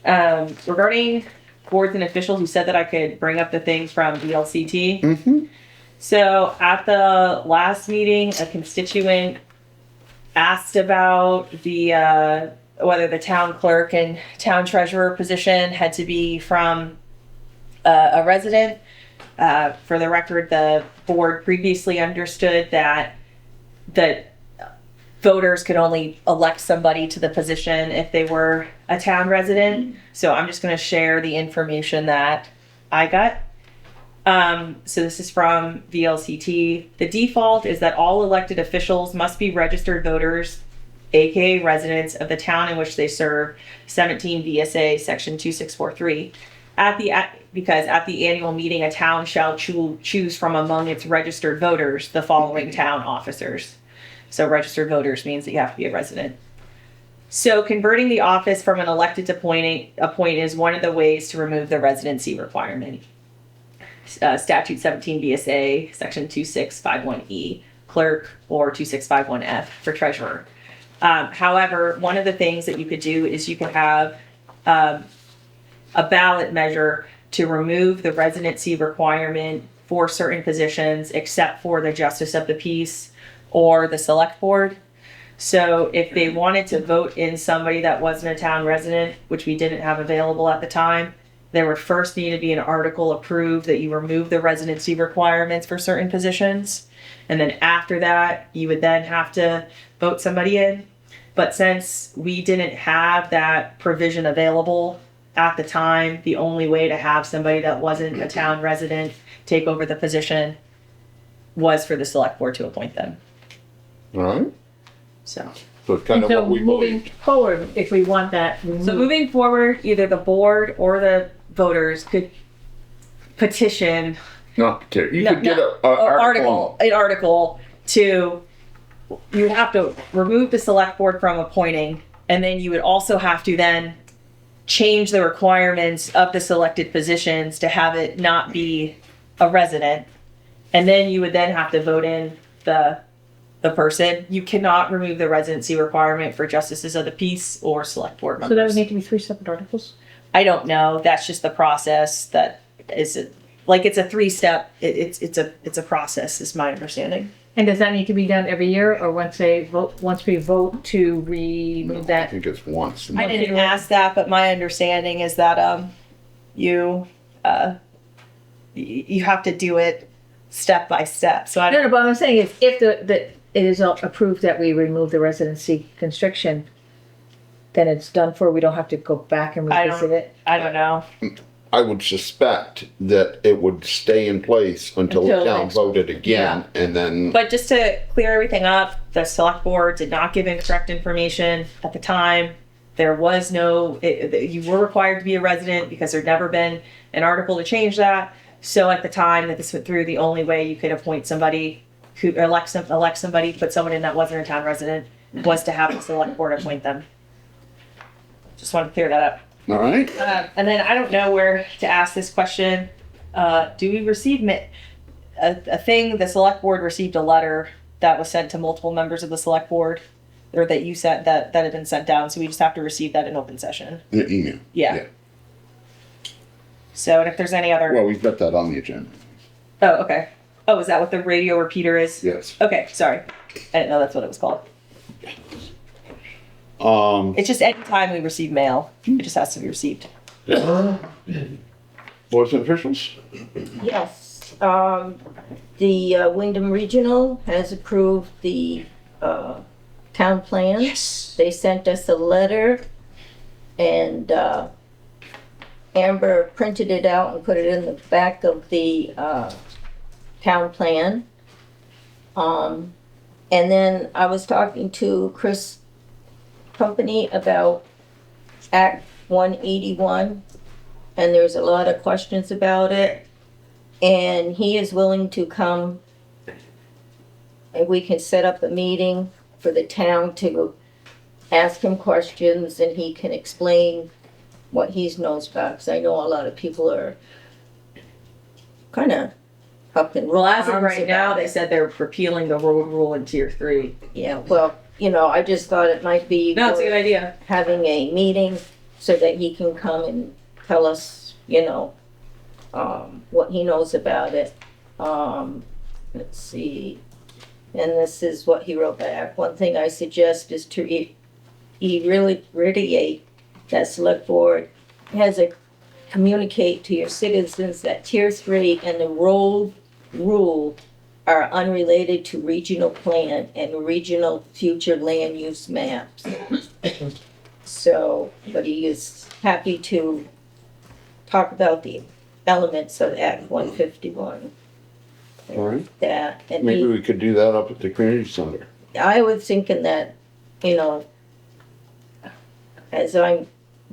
Regarding boards and officials, you said that I could bring up the things from VLCT. Mm-hmm. So at the last meeting, a constituent asked about the whether the town clerk and town treasurer position had to be from a resident. For the record, the board previously understood that voters could only elect somebody to the position if they were a town resident. So I'm just going to share the information that I got. So this is from VLCT. The default is that all elected officials must be registered voters, aka residents of the town in which they serve, 17 VSA section 2643. Because at the annual meeting, a town shall choose from among its registered voters the following town officers. So registered voters means that you have to be a resident. So converting the office from an elected to appoint is one of the ways to remove the residency requirement. Statute 17 VSA section 2651E, clerk, or 2651F for treasurer. However, one of the things that you could do is you could have a ballot measure to remove the residency requirement for certain positions except for the justice of the peace or the select board. So if they wanted to vote in somebody that wasn't a town resident, which we didn't have available at the time, there would first need to be an article approved that you remove the residency requirements for certain positions. And then after that, you would then have to vote somebody in. But since we didn't have that provision available at the time, the only way to have somebody that wasn't a town resident take over the position was for the select board to appoint them. All right. So it's kind of So what we moving believe. forward, if we want that removed. So moving forward, either the board or the voters could petition Not particular. You No, could get no, an article to, you would have to remove the select board from appointing, and then you would also have to then change the requirements of the selected positions to have it not be a resident. And then you would then have to vote in the person. You cannot remove the residency requirement for justices of the peace or select board So that would members. need to be 3 separate articles? I don't know. That's just the process. That is like it's a 3-step. It's a process. Is my understanding. And does that need to be done every year, or once we vote to remove I that? think it's once. I didn't ask that, but my understanding is that you have to do it step by step. So I No, don't. no, but what I'm saying is if it is approved that we remove the residency constriction, then it's done for, we don't have to go back and revisit it? I don't know. I would suspect that it would stay in place until the Until town next- voted again, and then, But just to clear everything up, the select board did not give incorrect information at the time. There was no, you were required to be a resident because there'd never been an article to change that. So at the time that this went through, the only way you could appoint somebody who elect somebody, put someone in that wasn't a town resident, was to have the select board appoint them. Just wanted to clear that up. all right? And then I don't know where to ask this question. Do we receive a thing? The select board received a letter that was sent to multiple members of the select board, or that you sent that had been sent down. So we just have to receive that in open session. The email. Yeah. So, and if there's any other. Well, we've got that on the agenda. Oh, okay. Oh, is that what the radio repeater is? Yes. Okay, sorry. I didn't know that's what it was called. It's just any time we receive mail, it just has to be received. Boards and officials? Yes, the Wyndham Regional has approved the, town plan. Yes. They sent us a letter and, Amber printed it out and put it in the back of the, town plan. And then I was talking to Chris Company about Act 181, and there's a lot of questions about it. And he is willing to come, and we can set up a meeting for the town to ask him questions, and he can explain what he knows about, because I know a lot of people are kind of up in Well, as of arms right now, about they it. said they're repealing the road rule in tier 3. Yeah, well, I just thought it might be No, it's a good worth idea. having a meeting so that he can come and tell us, what he knows about it. Let's see. And this is what he wrote back. One thing I suggest is to really reiterate that select board has a communicate to your citizens that tier 3 and the road rule are unrelated to regional plan and regional future land use maps. So, but he is happy to talk about the elements of Act 151. All right. That, and Maybe we could do that up at the community center. I was thinking that, as I'm,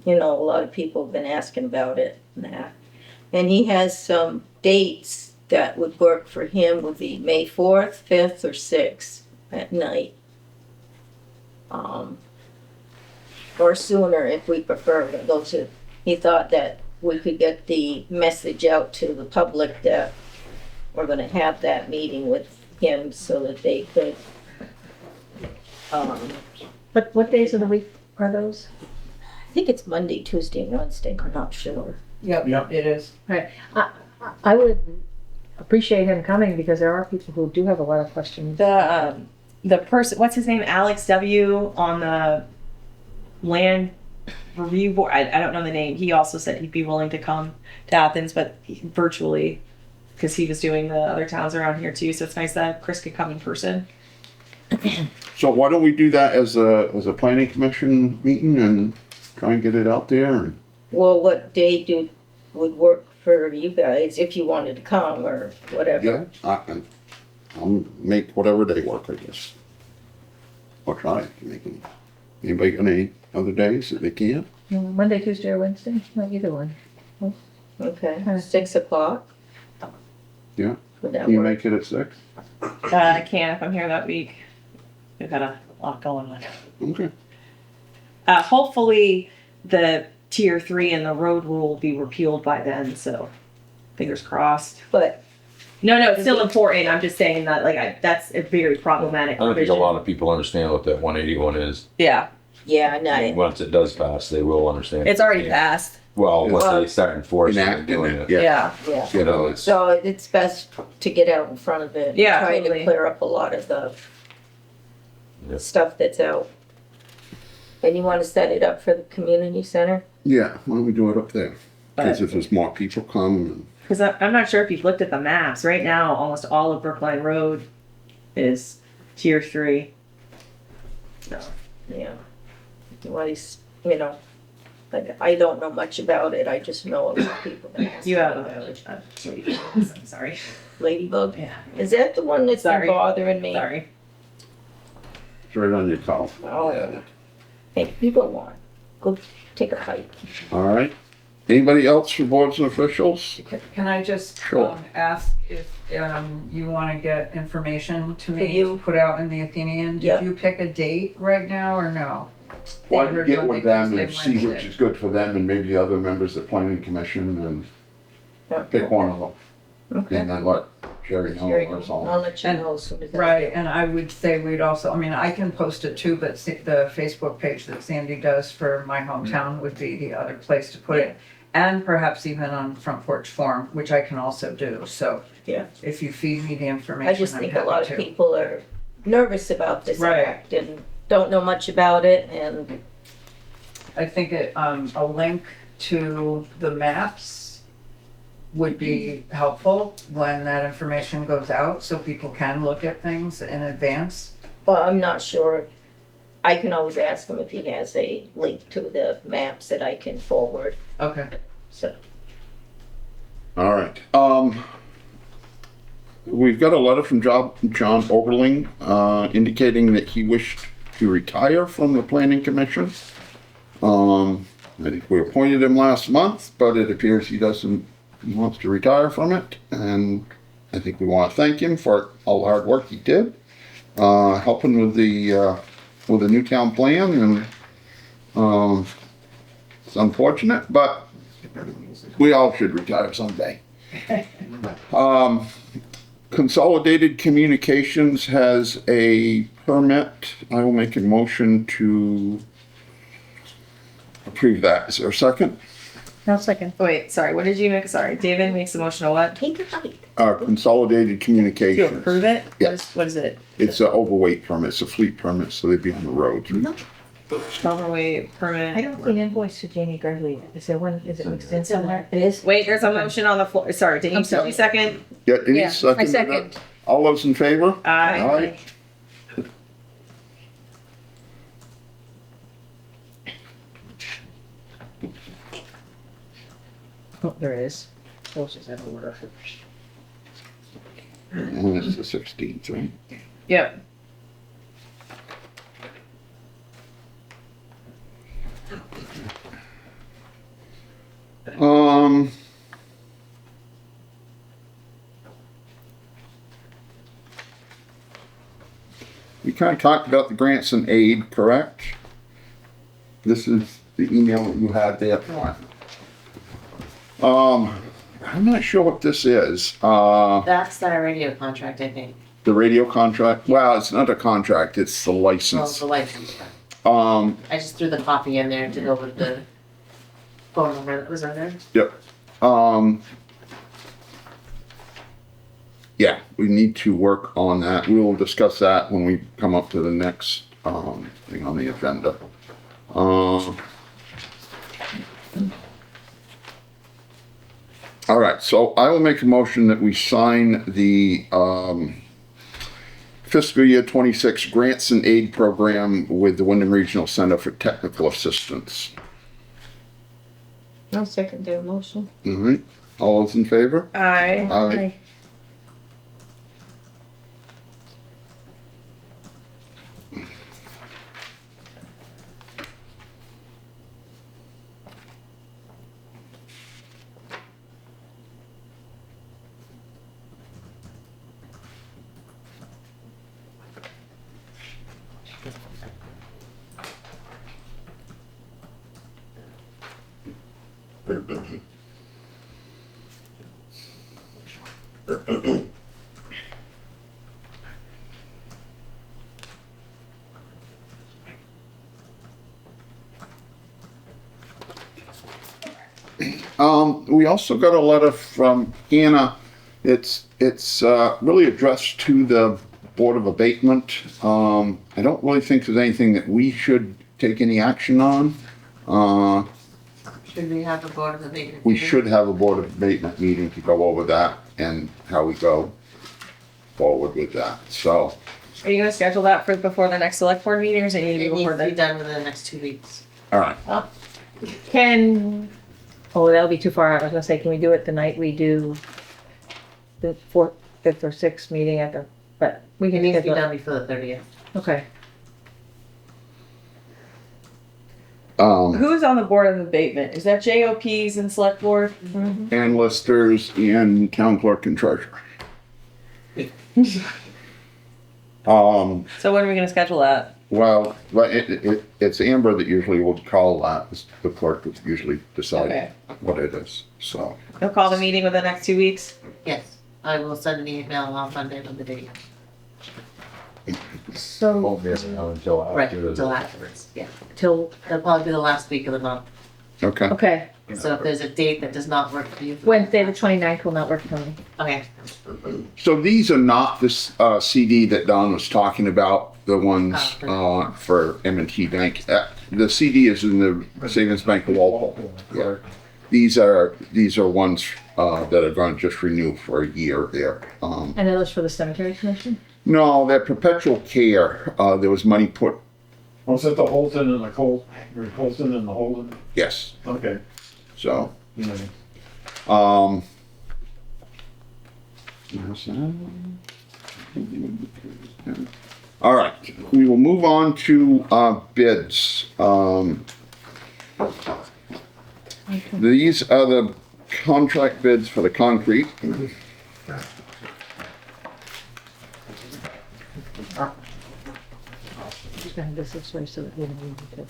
a lot of people have been asking about it and that. And he has some dates that would work for him, would be May 4th, 5th, or 6th at night. Or sooner if we prefer, but he thought that we could get the message out to the public that we're gonna have that meeting with him so that they could, What days of the week are those? I think it's Monday, Tuesday, and Wednesday, I'm not sure. Yep, it is. Right, I would appreciate him coming because there are people who do have a lot of questions. The person, what's his name, Alex W. on the land review board. I don't know the name. He also said he'd be willing to come to Athens, but virtually, because he was doing the other towns around here too. So it's nice that Chris could come in person. So why don't we do that as a planning commission meeting and try and get it out there? And Well, what day would work for you guys if you wanted to come or whatever? I'll make whatever day work, I guess. Or try to make it. Anybody got any other days that they can't? Monday, Tuesday, or Wednesday? Not either one. Okay, 6 o'clock? Yeah. Would that Can you work? make it at 6? I can if I'm here that week. We've got a lot going on. Okay. Hopefully, the tier 3 and the road rule will be repealed by then. So, fingers crossed. But No, it's still important. I'm just saying that that's a very problematic. I don't think a provision. lot of people understand what that 181 is. Yeah, yeah, no, Once it does pass, they will understand. it's already passed. Well, once Well, they start enforcing and Enacting doing it, it. yeah. yeah. You know, it's, So it's best to get out in front of it. Yeah, Try totally. to clear up a lot of the Yep. stuff that's out. And you want to set it up for the community center? yeah, why don't we do it up there? Because if there's more people come, Because I'm not sure if you've looked at the maps. Right now, almost all of Brookline Road is tier 3. Yeah. Well, he's, you know, I don't know much about it. I just know a lot of people that ask You have about it. I'm sorry. Ladybug? Yeah. Is that the one that's been Sorry. bothering me? Sorry. It's right on your phone. Oh. Hey, you go on. Go take a hike. All right. Anybody else for boards and officials? Can I just Sure. ask if you want to get information to me you. to put out in the Athenian? Yep. Did you pick a date right now or no? Why don't you get with them and Tuesday, see which Wednesday. is good for them and maybe other members of the planning commission Yeah. and pick one of them. Okay. And then let Sherry know Sherry, or I'll something. let you know as soon as. Right, and I would say we'd also, I mean, I can post it too, but the Facebook page that Sandy does for my hometown would be the other place to put it. And perhaps even on Front Porch Forum, which I can also do, so. Yeah. If you feed me the information, I just I'm think a lot happy of to. people are nervous about this Right. act and don't know much about it and I think a link to the maps would be helpful when that information goes out, so people can look at things in advance. well, I'm not sure. I can always ask him if he has a link to the maps that I can forward, Okay. so. All right. We've got a letter from John Oberling indicating that he wished to retire from the planning commission. I think we appointed him last month, but it appears he wants to retire from it. And I think we want to thank him for all the hard work he did, helping with the new town plan. And it's unfortunate, but we all should retire someday. Consolidated Communications has a permit. I will make a motion to approve that. Is there a second? No second. Wait, sorry, what did you make? Sorry, David makes a motion to what? Take a hike. Consolidated To Communications. approve it? Yes. What is it? It's an overweight permit. It's a fleet permit, so they'd be on the road. Overweight permit. I don't see an invoice to Janie Gurley. Is there one, is it mixed in somewhere? It is? Wait, there's a motion on the floor. Sorry, Denise, did you second? Yeah, Denise Yeah, I seconded second. it. All those in favor? Aye. Oh, there it is. Those is out of order. And it's the 16th, right? Yep. We kind of talked about the grants and aid, correct? This is the email that you had there. I'm not sure what this is. That's the radio contract, I think. The radio contract. Well, it's not a contract. It's the Well, license. the license. I just threw the copy in there to go with the phone number that was on there. Yep. Yeah, we need to work on that. We will discuss that when we come up to the next thing on the agenda. All right, so I will make a motion that we sign the fiscal year 26 grants and aid program with the Wyndham Regional Center for Technical Assistance. No second their motion. All right, all those in favor? Aye. Aye. We also got a letter from Hannah. It's really addressed to the Board of Abatement. I don't really think there's anything that we should take any action on. Should we have a board of abatement? We should have a Board of Abatement meeting to go over that and how we go forward with that. So Are you gonna schedule that for before the next select board meeting, or is it need to be It needs before to be then? done within the next 2 weeks. All right. That'll be too far out. I was gonna say, can we do it the night we do the fourth, fifth or sixth meeting at the, but we It can needs to be schedule done it. before the 30th. Okay. Who's on the board of abatement? Is that JOPs and select board? And listers and town clerk and treasurer. So when are we gonna schedule that? Well, it's Amber that usually would call that. The clerk would usually decide Okay. what it is, so. You'll call the meeting within the next 2 weeks? Yes, I will send an email on Monday with the date. So, Won't be around until Right, after the. until afterwards, yeah. till, It'll probably be the last week of the month. Okay. okay, So if there's a date that does not work for you. Wednesday, the 29th will not work for me. Okay, So these are not this CD that Don was talking about, the ones for M&T Bank. The CD is in the Savings Bank of Walpole. Yeah. These are ones that are going to just renew for a year there. And that was for the cemetery commission? No, that perpetual care, there was money put, Was it the Holton and the Cole, or Holton and the Holden? yes, Okay. so. Yeah. All right, we will move on to bids. These are the contract bids for the concrete. Just gonna have this way so that we don't need to.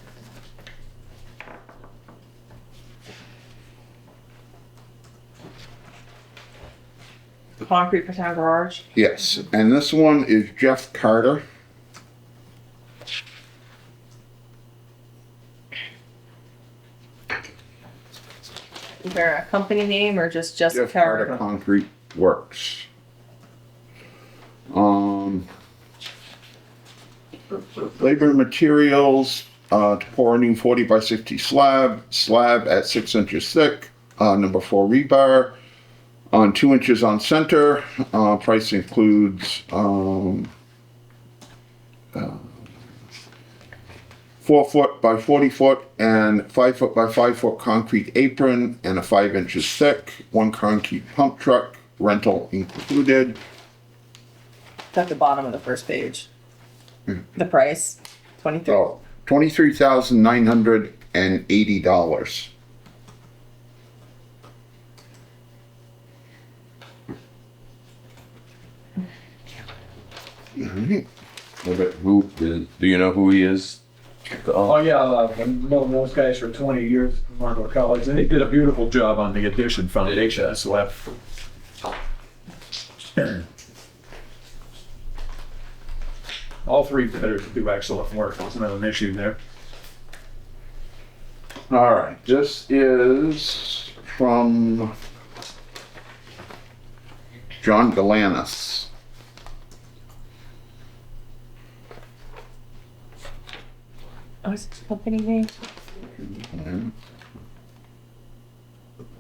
Concrete for town garage? Yes, and this one is Jeff Carter. Is there a company name or just Jeff Carter Concrete Works. Labor and materials, to pour a new 40 by 60 slab at 6 inches thick, number 4 rebar, on 2 inches on center. Price includes 4 foot by 40 foot and 5 foot by 5 foot concrete apron and a 5 inches thick, 1 concrete pump truck, rental included. It's at the bottom of the first page. The price, 23. Oh, $23,980. Who, do you know who he is? Oh, yeah, I've known those guys for 20 years in Margot College, and they did a beautiful job on the addition foundation that's left. All 3 bidders do excellent work, there's not an issue there. All right, this is from John Galanis. Oh, is it the company name?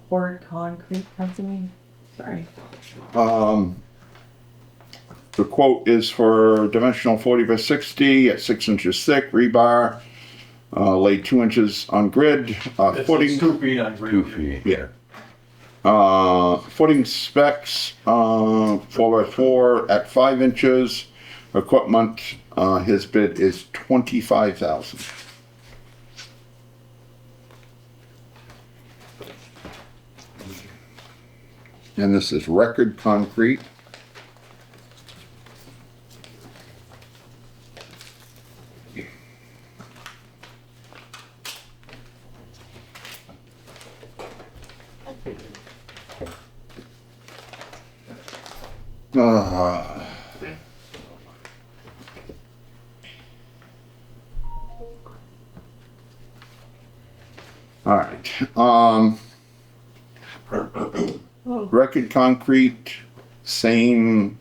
Ford Concrete Company? Sorry. The quote is for dimensional 40 by 60 at 6 inches thick, rebar, laid 2 inches on grid, It's footing. 2 feet on grade. 2 feet. Yeah. Footing specs, 4 by 4 at 5 inches. Equipment, his bid is $25,000. And this is record concrete. All right. Record concrete, same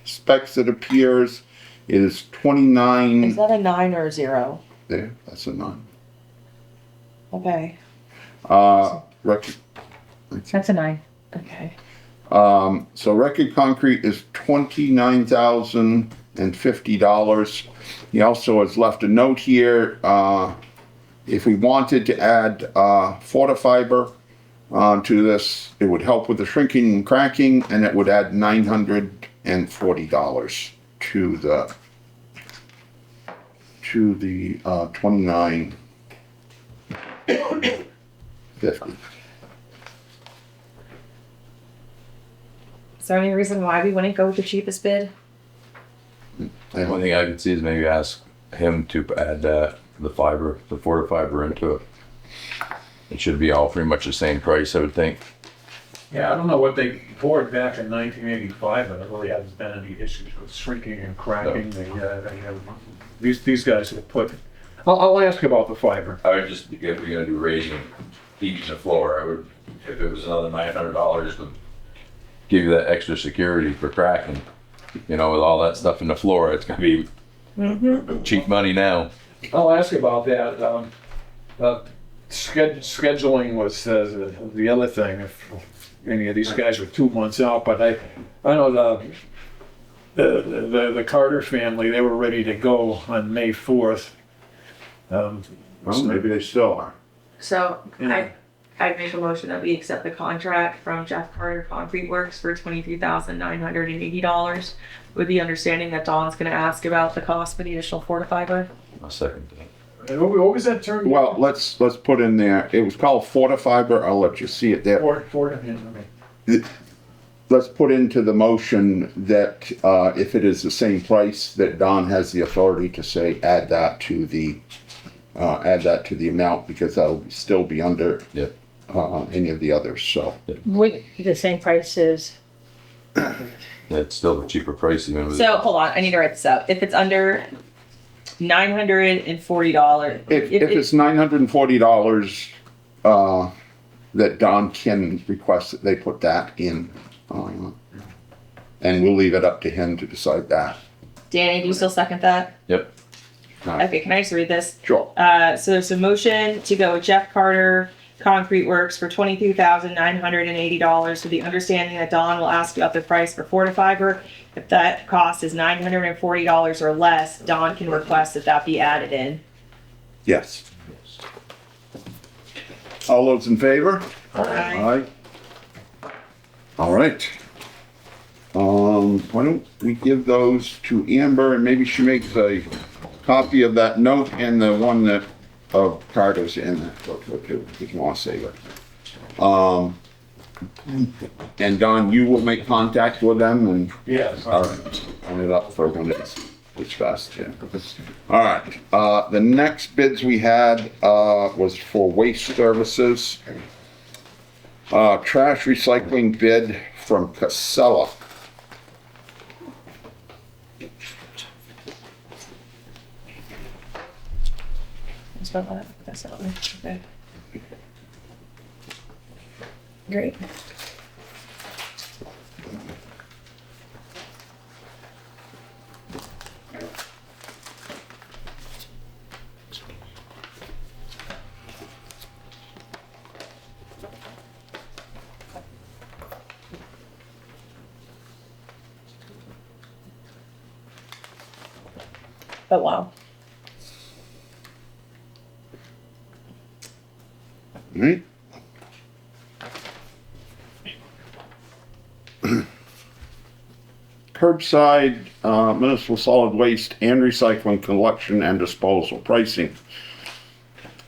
specs it appears, is 29. Is that a 9 or a 0? There, that's a 9. Okay. Record. That's a 9. Okay. So record concrete is $29,000. He also has left a note here, if we wanted to add Fortifiber to this, it would help with the shrinking and cracking, and it would add $940 to the 2950. Is there any reason why we wouldn't go with the cheapest bid? The only thing I could see is maybe ask him to add the Fortifiber into it. It should be all pretty much the same price, I would think. Yeah, I don't know what they poured back in 1985, but there really hasn't been any issues with shrinking and cracking. These guys have put. I'll ask about the fiber. I would just, if you're gonna do raising, heat in the floor, I would, if it was another $900 to give you that extra security for cracking, you know, with all that stuff in the floor, it's gonna be cheap money now. I'll ask about that. Scheduling was the other thing. If any of these guys were 2 months out, but I know the Carter family, they were ready to go on May 4th. Well, maybe they still are. So Yeah. I'd make a motion that we accept the contract from Jeff Carter Concrete Works for $23,980, with the understanding that Dawn's gonna ask about the cost for the additional Fortifiber. I'll second that. And what was that term? Well, let's put in there, it was called Fortifiber, I'll let you see it there. Let's put into the motion that, if it is the same price, that Don has the authority to say, add that to the amount, because that'll still be under Yep. any of the others, so. Would the same price as, It's still a cheaper price even with. So hold on, I need to write this out. If it's under $940, If it's $940, that Don can request that they put that in, and we'll leave it up to him to decide that. Danny, do you still second that? Yep. Okay, can I just read this? Sure. So there's a motion to go with Jeff Carter Concrete Works for $22,980, with the understanding that Don will ask about the price for Fortifiber. If that cost is $940 or less, Don can request that be added in. Yes. All those in favor? Aye. Aye. All right. Why don't we give those to Amber, and maybe she makes a copy of that note and the one that of Carter's in that book, if you want to save it. And Don, you will make contact with them and. Yes. All right. Turn it up for when it's fast, yeah. All right. The next bids we had was for waste services. Trash recycling bid from Casella. Spell that. That's not right. Okay. Great. Oh wow. Right. Curbside, municipal solid waste and recycling collection and disposal pricing.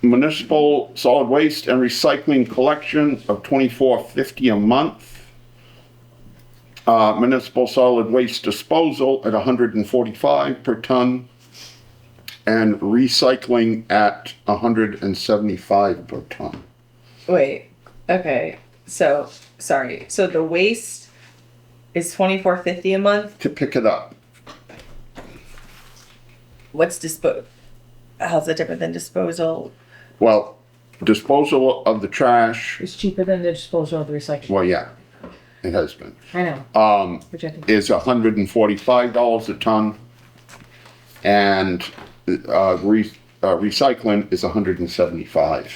Municipal solid waste and recycling collection of $24.50 a month. Municipal solid waste disposal at $145 per ton. And recycling at $175 per ton. Wait. Okay. So sorry. So the waste is $24.50 a month. To pick it up. What's how's it different than disposal? Well, disposal of the trash, it's cheaper than the disposal of the recycling? well, yeah, it has been, I know, which I think. is $145 a ton. And recycling is $175.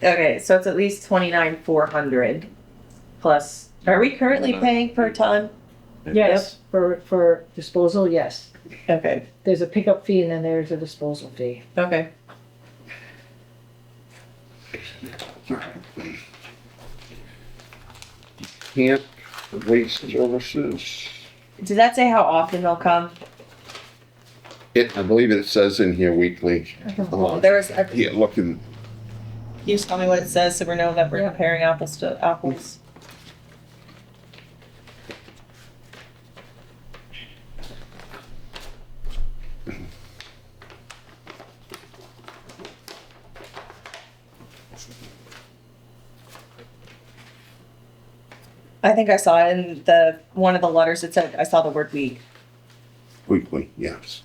Okay, so it's at least $29,400 plus. Are we currently paying per ton? Yes, for disposal, yes. Okay. There's a pickup fee and then there's a disposal fee. Okay. Camp waste services. Did that say how often they'll come? I believe it says in here weekly. There's. Yeah, looking, Can you just tell me what it says so we know that we're Yeah. comparing apples to apples? I think I saw it in the one of the letters. It said I saw the word week. weekly, yes.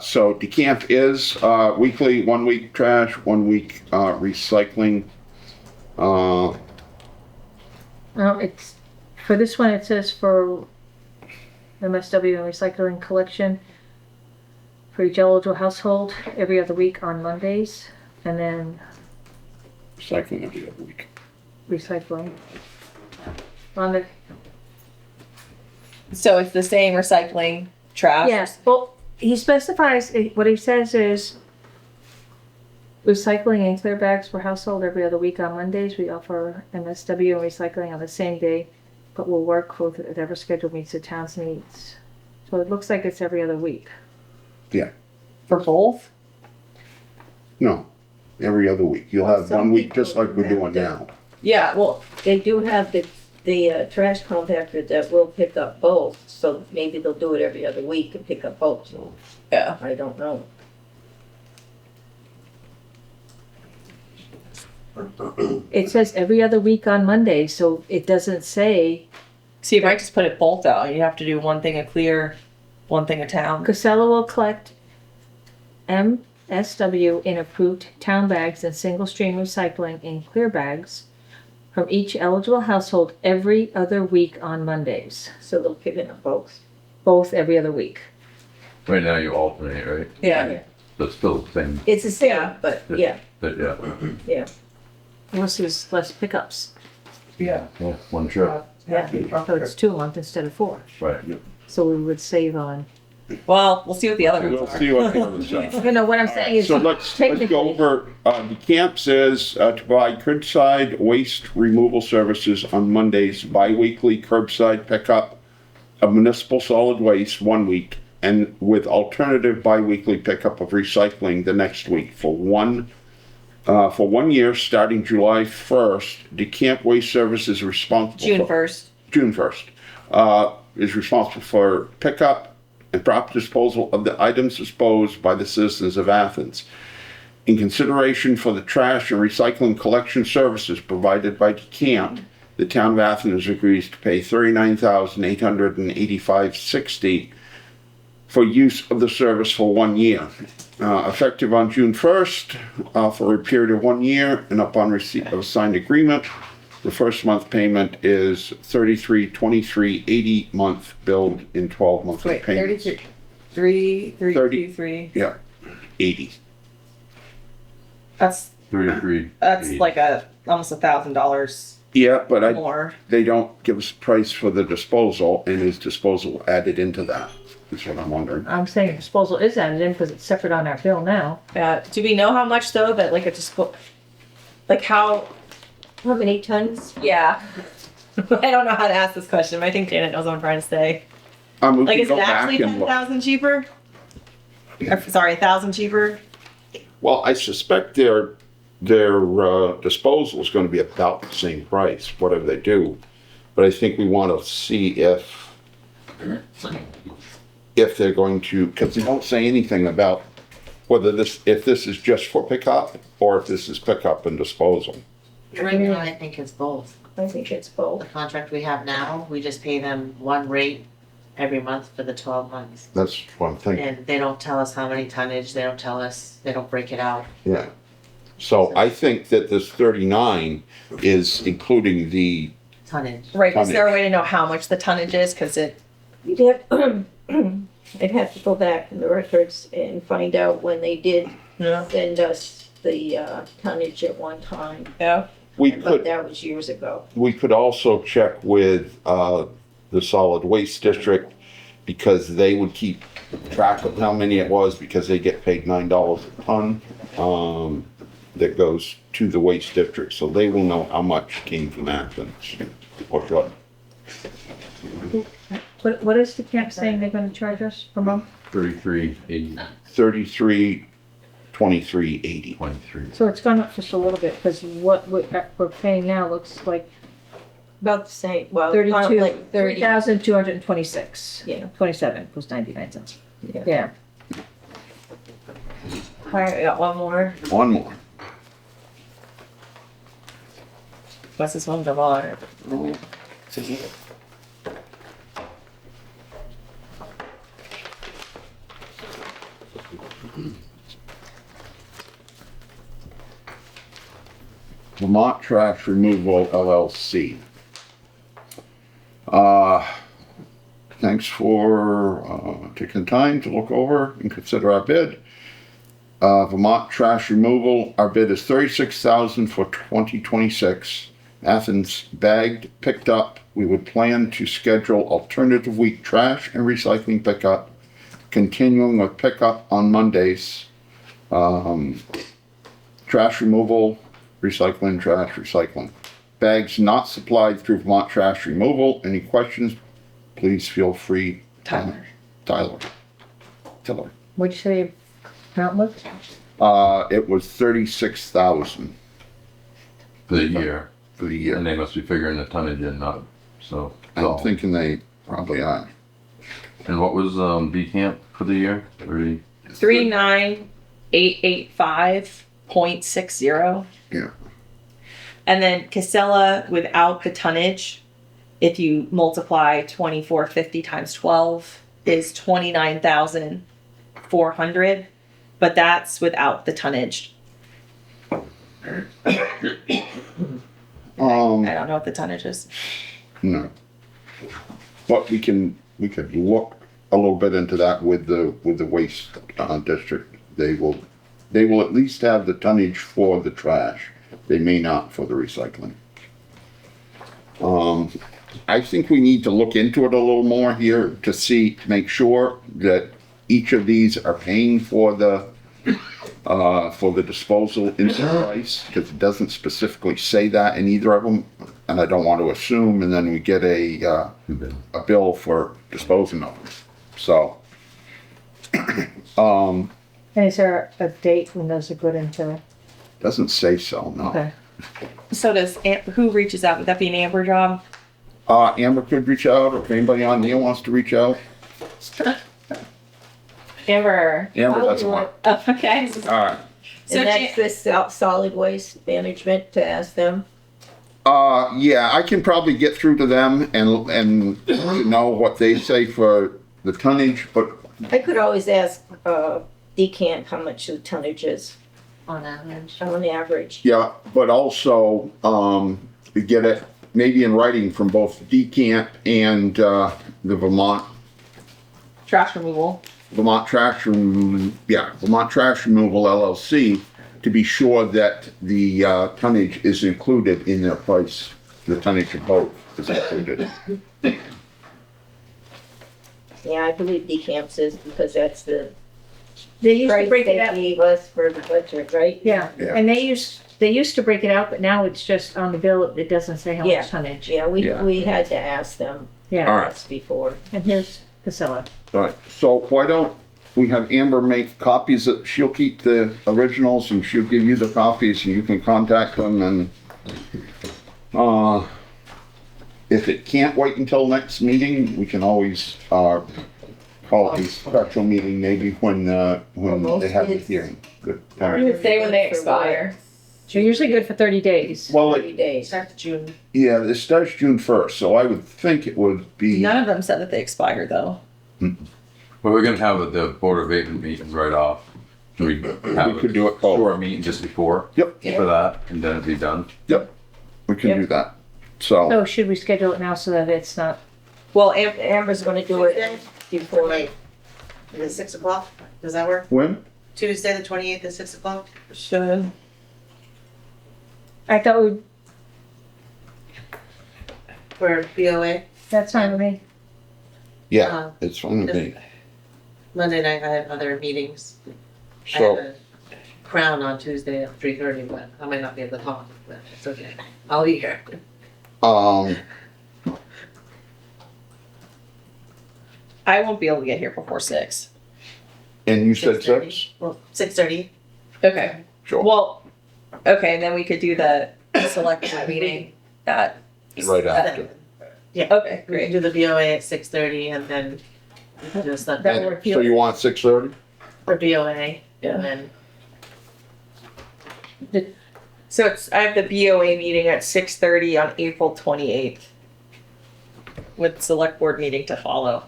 So decamp is weekly, 1 week trash, 1 week recycling. It's, for this one, it says for MSW and recycling collection for each eligible household every other week on Mondays, and then Recycling every other week. recycling on the, So it's the same recycling trash. yes, well, he specifies, what he says is recycling and clear bags for household every other week on Mondays. We offer MSW and recycling on the same day, but we'll work with whatever schedule meets the town's needs. So it looks like it's every other week. Yeah, For both. no, every other week. You'll have Some 1 week just people like we're have doing to- now. Yeah. Well. They do have the trash compactor that will pick up both, so maybe they'll do it every other week and pick up both. Yeah. I don't know. It says every other week on Monday, so it doesn't say. See, if I just put it both out, you have to do one thing of clear, one thing of town. Casella will collect MSW in approved town bags and single stream recycling in clear bags from each eligible household every other week on Mondays. So they'll pick it up both. Both every other week. Right now you alternate, right? Yeah. But still the same, It's the same, Yeah. but yeah, but yeah. yeah. Unless there's less pickups. Yeah, one trip, Yeah. So it's 2 a month instead of 4. right. So we would save on. Well, we'll see what the other We'll ones are. see what the others are. You know, what I'm saying is. So let's technically- go over, the camp says to provide curbside waste removal services on Mondays, bi-weekly curbside pickup of municipal solid waste 1 week, and with alternative bi-weekly pickup of recycling the next week for 1 year, starting July 1st. Decamp Waste Services is responsible June for 1st. June 1st, is responsible for pickup and proper disposal of the items disposed by the citizens of Athens. In consideration for the trash and recycling collection services provided by Decamp, the town of Athens agrees to pay $39,885.60 for use of the service for 1 year. Effective on June 1st, for a period of 1 year, and upon receipt of a signed agreement, the first month payment is $33.23.80 month billed in 12 monthly Wait, payments. 33, 30. 3. Yeah, 80. That's 33. like almost $1,000 Yeah, but more. they don't give us a price for the disposal, and is disposal added into that? Is what I'm wondering. I'm saying disposal is added in because it's separate on our bill now. Do we know how much though? That like a like how? How many tons? Yeah. I don't know how to ask this question, but I think Janet knows what I'm trying to say. We Like, can is go it back actually and look. 10,000 cheaper? Sorry, 1,000 cheaper. Well, I suspect their disposal is going to be about the same price, whatever they do. But I think we want to see if they're going to, because they don't say anything about whether if this is just for pickup or if this is pickup and disposal. Right now, I think it's both. I think it's The both. contract we have now, we just pay them one rate every month for the 12 months. That's what I'm thinking. And they don't tell us how many tonnage, they don't tell us, they don't break it out. Yeah. So I think that this 39 is including the, Tonnage. Right. Is there a Tonnage. way to know how much the tonnage is? Because it. You'd have, I'd have to go back in the records and find out when they did Yeah. send us the tonnage at one time, Yeah. We but could, that was years ago. we could also check with, the solid waste district, because they would keep track of how many it was, because they get paid $9 a ton, that goes to the waste district, so they will know how much came from Athens. Or what, What is the camp saying they're gonna charge us per month? 33, 33, 23.80. 23. So it's gone up just a little bit, because what we're paying now looks like About the same, well, 32, like 30. 3,226. Yeah. 27 plus 99 cents. Yeah. Yeah. All right, I got one more. One more. What's this one, Vermont? Vermont Trash Removal LLC. Thanks for taking time to look over and consider our bid. Vermont Trash Removal, our bid is $36,000 for 2026. Athens bagged, picked up. We would plan to schedule alternative week trash and recycling pickup, continuing with pickup on Mondays. Trash removal, recycling, trash, recycling. Bags not supplied through Vermont Trash Removal. Any questions, please feel free. Tyler. Tiller. What'd you say amount was? It was 36,000 For the year. for the And year. they must be figuring the tonnage in, not, so. I'm thinking they probably are. And what was, B camp for the year? 30? 39885.60. Yeah. And then Casella without the tonnage, if you multiply 2450 times 12, is 29,400, but that's without the tonnage. I don't know what the tonnage is. No. But we could look a little bit into that with the waste district. They will at least have the tonnage for the trash. They may not for the recycling. I think we need to look into it a little more here to see, to make sure that each of these are paying for the disposal in the price, because it doesn't specifically say that in either of them, and I don't want to assume, and then we get a bill for disposing of them. So, And is there a date when those are good into? doesn't say so, no. Okay. So does, who reaches out? Would that be an Amber job? Amber could reach out, or if anybody on there wants to reach out. Amber. Amber I'll doesn't do want. Oh, okay. All right. So And that's this solid waste management to ask them. Yeah, I can probably get through to them and know what they say for the tonnage, but I could always ask, Decant how much the tonnage is On average. on average. yeah, but also, get it maybe in writing from both Decamp and, the Vermont trash removal. Vermont Trash Removal LLC, to be sure that the tonnage is included in their price. The tonnage of both is included. Yeah, I believe Decamp says, because that's the They used to price break it they out. gave us for the budget, right? Yeah, Yeah. and they used to break it out, but now it's just on the bill, it doesn't say how Yeah. much tonnage. Yeah, Yeah. we had to ask them Yeah, All right. once before. and here's Casella. All right, so why don't we have Amber make copies of, she'll keep the originals and she'll give you the copies and you can contact them and, if it can't wait until next meeting, we can always, call it a special meeting maybe when they have the hearing. Good. All right. Say when they expire. They're usually good for 30 days. Well, 30 days. Start June. yeah, this starts June 1st, so I would think it would be, None of them said that they expired though. Well, we're gonna have the Board of Abatement meetings right off. Should we have we could do it both. short meeting just before? Yep. For that, and then it'd be done. Yep, we can do that. So, So should we schedule it now so that it's not, Well, Amber's gonna do it before. Is it 6 o'clock? Does that work? when? Tuesday, the 28th at 6 o'clock? Should. I thought we, For BOA. that's fine with me. Yeah, it's fine with me. Monday night, I have other meetings. I have So, a Crown on Tuesday at 3:30, but I might not be able to talk, but it's okay. I'll be here. um, I won't be able to get here before 6. and you said 6:30. 6? Well, 6:30. Okay. Sure. Well, okay, and then we could do the select board meeting at, Right after. Yeah. okay, We can great. do the BOA at 6:30 and then just That And work. so you want 6:30? for BOA and then So it's, I have the BOA meeting at 6:30 on April 28th. With select board meeting to follow.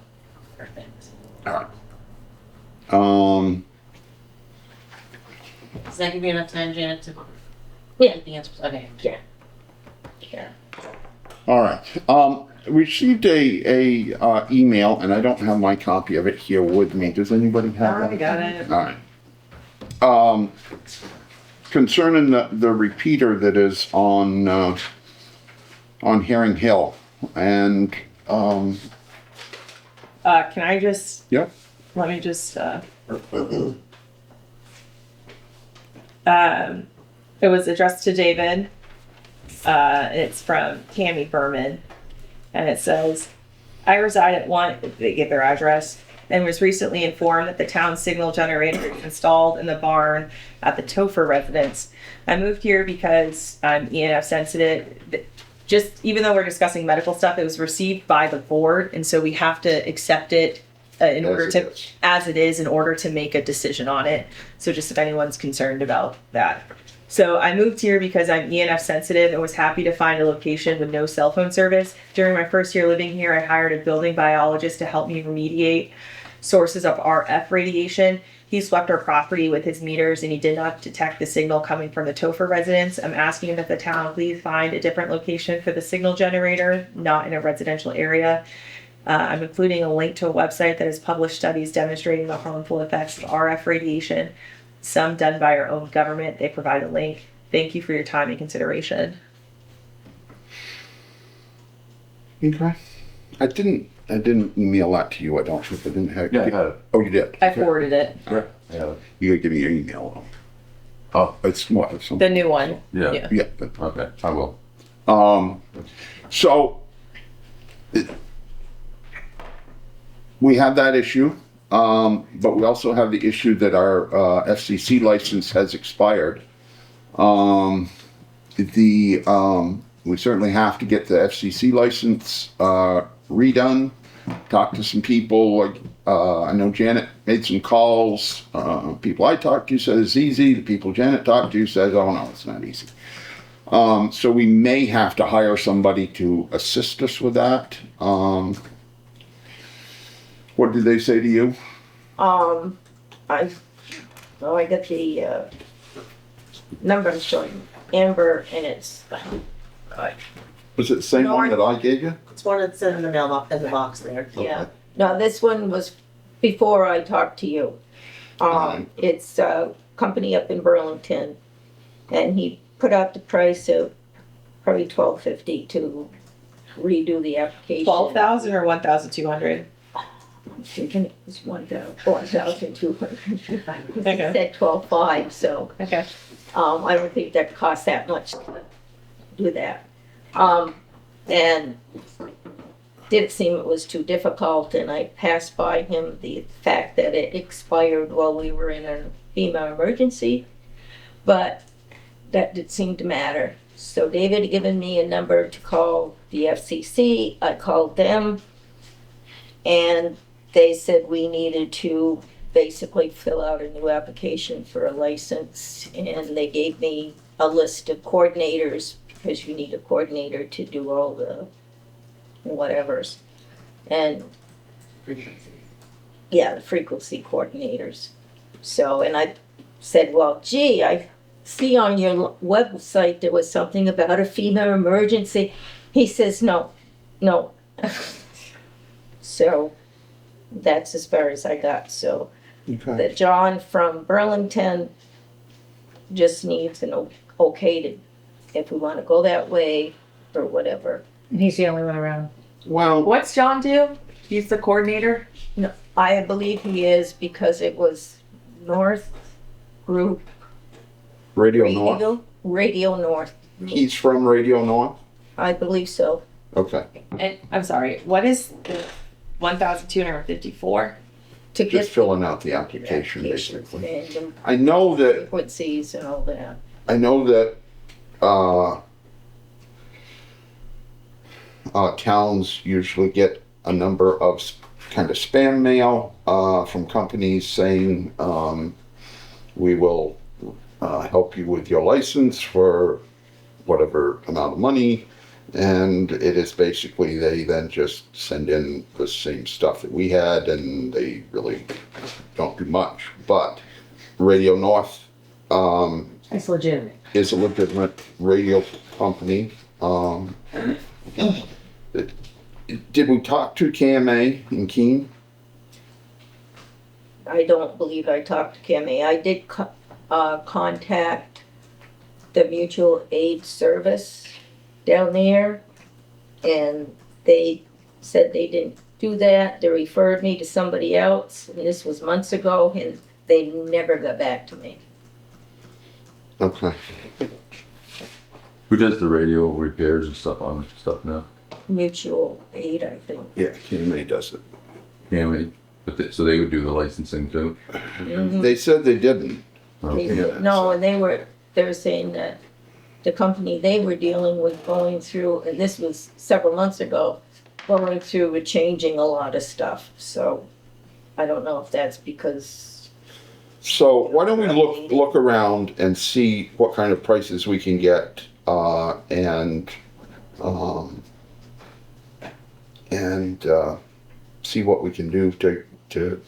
perfect. Um, Does that give you enough time, Janet, to Yeah. get the answers? Okay. all right. Received a email, and I don't have my copy of it here with me. Does anybody have I that? got it. All right. Concerning the repeater that is on Herring Hill, and Can I just, yep. let me just, it was addressed to David. It's from Tammy Berman. And it says, I reside at one, they give their address, and was recently informed that the town signal generator is installed in the barn at the Topher residence. I moved here because I'm ENF sensitive. Just, even though we're discussing medical stuff, it was received by the board, and so we have to accept it in order As it to, is. as it is, in order to make a decision on it. So just if anyone's concerned about that. So I moved here because I'm ENF sensitive and was happy to find a location with no cell phone service. During my first year living here, I hired a building biologist to help me remediate sources of RF radiation. He swept our property with his meters and he did not detect the signal coming from the Topher residence. I'm asking that the town please find a different location for the signal generator, not in a residential area. I'm including a link to a website that has published studies demonstrating the harmful effects of RF radiation, some done by our own government. They provide a link. Thank you for your time and consideration. Okay. I didn't email that to you. I don't think I didn't have. Yeah, I got it. Oh, you did. I forwarded it. Yeah. I got it. You gotta give me your email. Oh, It's what? It's The new one. yeah. yeah. But, Okay, I will. so we have that issue, but we also have the issue that our FCC license has expired. We certainly have to get the FCC license redone. Talk to some people. Like I know Janet made some calls. People I talked to said it's easy. The people Janet talked to says, "Oh no, it's not easy." So we may have to hire somebody to assist us with that. What did they say to you? I got the number I'm showing, Amber, and it's, Was it the same No, one that I gave you? It's one that's in the mailbox, in the box there. yeah. No, this one was before I talked to you. It's a company up in Burlington, and he put out the price of probably $12.50 to redo the application. 12,000 or 1,200? I'm thinking it was 1,200. He Okay. said 12.5, so. Okay. I don't think that costs that much to do that. And didn't seem it was too difficult, and I passed by him the fact that it expired while we were in a FEMA emergency, but that didn't seem to matter. So David had given me a number to call the FCC. I called them, and they said we needed to basically fill out a new application for a license, and they gave me a list of coordinators, because you need a coordinator to do all the whatevers. And yeah, the frequency coordinators. So, and I said, well, gee, I see on your website there was something about a FEMA emergency. He says, no. So that's as far as I got. So Okay. that John from Burlington just needs an okay to, if we wanna go that way or whatever. And he's the only one around. Well, What's John do? He's the coordinator. No, I believe he is because it was North Group Radio North. Radio North. He's from Radio North? I believe so. Okay. And I'm sorry, what is the 1,254? To Just get filling out the application, basically. and the I know that, frequencies and all that. towns usually get a number of kind of spam mail, from companies saying, we will, help you with your license for whatever amount of money. And it is basically, they then just send in the same stuff that we had and they really don't do much. But Radio North, It's legitimate. is a legitimate radio company. Did we talk to KMA in Keene? I don't believe I talked to Kimmy. I did contact the mutual aid service down there, and they said they didn't do that. They referred me to somebody else, and this was months ago, and they never got back to me. Okay. Who does the radio repairs and stuff on stuff now? Mutual aid, I think. Yeah, KMA does it. Yeah, so they would do the licensing too? They said they didn't. They- Yeah. No, and they were saying that the company they were dealing with going through, and this was several months ago, going through and changing a lot of stuff. So I don't know if that's because, So why don't we look around and see what kind of prices we can get, and see what we can do to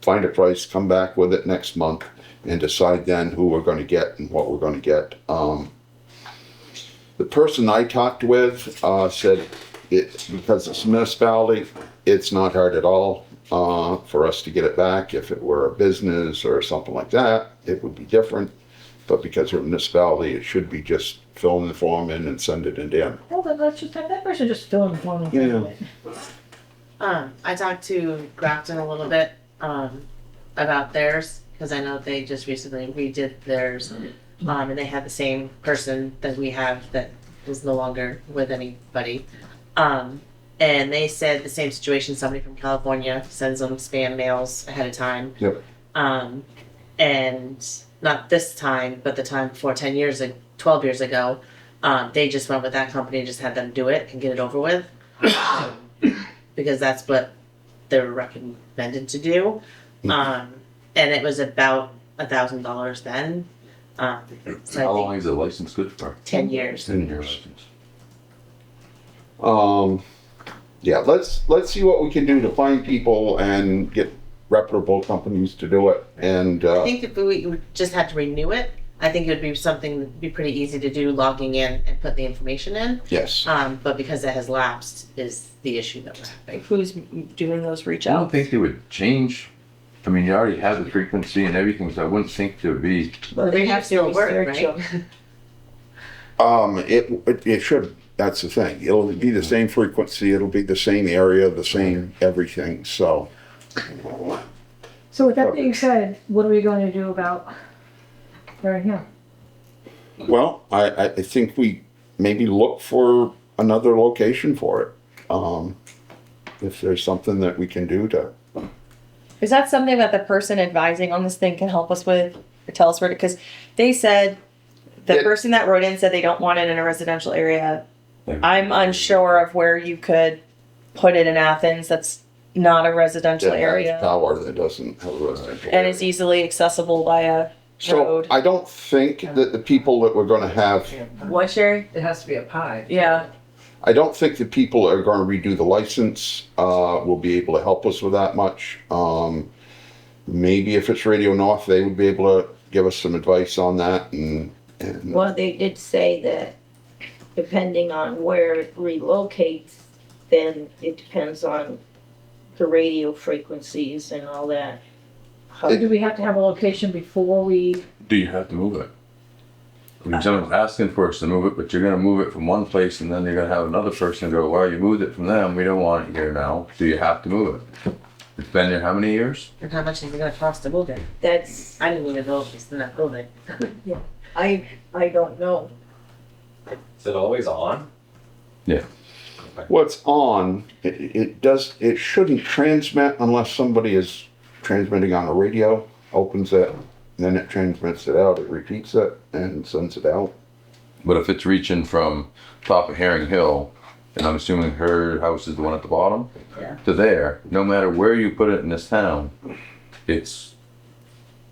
find a price, come back with it next month, and decide then who we're gonna get and what we're gonna get. The person I talked with, said because it's a municipality, it's not hard at all, for us to get it back. If it were a business or something like that, it would be different. But because we're a municipality, it should be just filling the form in and send it in. Well, then let's just have that person just fill in the form. And Yeah. do it. I talked to Grafton a little bit, about theirs, because I know they just recently redid theirs. And they had the same person that we have that is no longer with anybody. And they said the same situation, somebody from California sends them spam mails ahead of time. Yep. And not this time, but the time before 12 years ago, they just went with that company and just had them do it and get it over with. Because that's what they were recommended to do. And it was about $1,000 then. So I How think long is the license good for? 10 years. 10 years. Yeah, let's see what we can do to find people and get reputable companies to do it. And I think if we just had to renew it, I think it would be something that'd be pretty easy to do, logging in and put the information in. yes, But because it has lapsed is the issue that we're having. Who's doing those reach I don't outs? think they would change. I mean, you already have the frequency and everything, so I wouldn't think there would be. well, they have to still work, research right? them. it should. That's the thing. It'll be the same frequency. It'll be the same area, the same everything. So So with that being said, what are we going to do about right here? well, I think we maybe look for another location for it. If there's something that we can do to. Is that something that the person advising on this thing can help us with or tell us where to? Because they said the It- person that wrote in said they don't want it in a residential area. I'm unsure of where you could put it in Athens. That's not a residential That has area power that doesn't have a residential. and is easily accessible by a So road. I don't think that the people that we're gonna have, What, Sherry? It has to be a pie. Yeah. I don't think the people that are gonna redo the license, will be able to help us with that much. Maybe if it's Radio North, they would be able to give us some advice on that and Well, they did say that depending on where it relocates, then it depends on the radio frequencies and all that. Do we have to have a location before we, Do you have to move it? I mean, someone's asking for us to move it, but you're gonna move it from one place and then you're gonna have another person go, well, you moved it from them, we don't want it here now. Do you have to move it? It's been there how many years? And how much is it gonna cost to move it? That's, I didn't even know if it's in that building. I don't know. Is it always on? Yeah. What's on, it shouldn't transmit unless somebody is transmitting on a radio, opens it, then it transmits it out, it repeats it and sends it out. But if it's reaching from top of Herring Hill, and I'm assuming her house is the one at the bottom, Yeah. to there, no matter where you put it in this town, it's,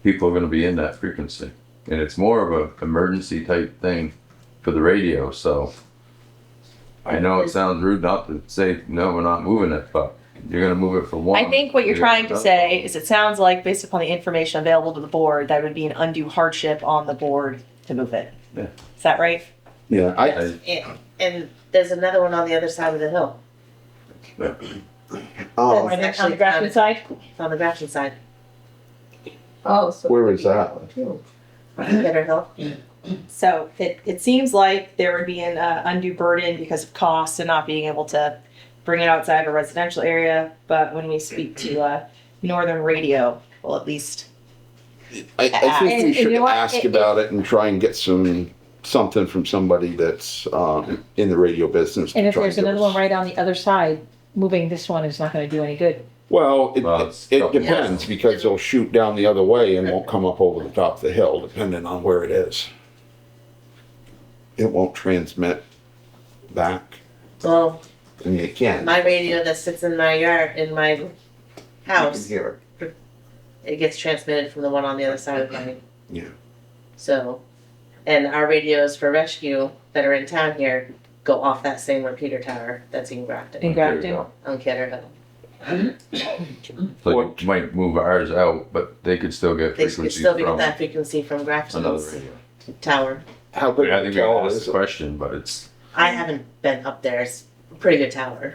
people are gonna be in that frequency. And it's more of a emergency type thing for the radio, so. I know it sounds rude not to say, no, we're not moving it, but you're gonna move it for one. I think what you're trying to say is it sounds like based upon the information available to the board, that would be an undue hardship on the board to move it. Yeah. Is that right? Yeah, And there's another one on the other side of the hill. oh, That's On the Grafton side? It's on the Grafton side. Oh, so. where is that? Better Hill. So it seems like there would be an undue burden because of cost and not being able to bring it outside a residential area. But when we speak to Northern Radio, well, at least I think we And should you know what? ask about it and try and get something from somebody that's in the radio business. to and if try there's and give another one us- right on the other side, moving this one is not gonna do any good. Well, it's it double. depends, because they'll shoot down the other way and won't come up over the top of the hill, depending on where it is. It won't transmit back. Well, I mean, it can. my radio that sits in my yard, in my You can house, hear it gets transmitted from the one on the other side of mine. Yeah. So, and our radios for rescue that are in town here go off that same repeater tower that's in In Grafton, Grafton, on Kidder Hill. So you might move ours out, but they could still get They could frequencies still be from that frequency from another Grafton's radio. tower. How big I a think we tower asked is the it? question, but it's, I haven't been up there. It's a pretty good tower.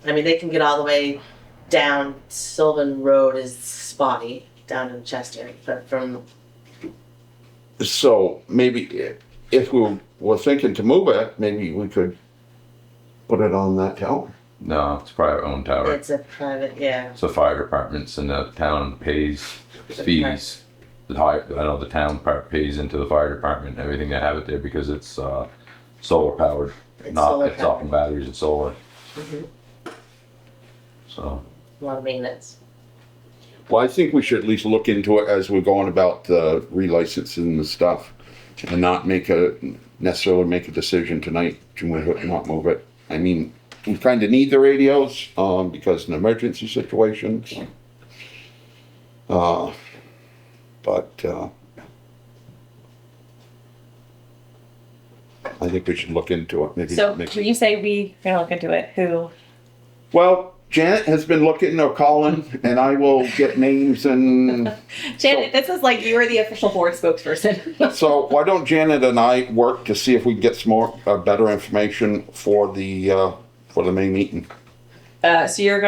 I mean, they can get all the way down. Sylvan Road is spotty down in Chester, but from So maybe if we were thinking to move it, maybe we could put it on that tower. no, it's private owned tower. it's a private, yeah. So fire departments and the town pays fees. I know the town part pays into the fire department and everything to have it there because it's solar powered. It's Not, solar it's off in batteries and solar. Mhm. So, A lot of maintenance. Well, I think we should at least look into it as we're going about relicensing and stuff, and not necessarily make a decision tonight to move it, not move it. I mean, we kind of need the radios because in emergency situations. But I think we should look into it. Maybe. so. When you say we gonna look into it, who? Well, Janet has been looking or calling, and I will get names and. Janet, this is like you are the official board spokesperson. So why don't Janet and I work to see if we can get some more, better information for the May meeting? So you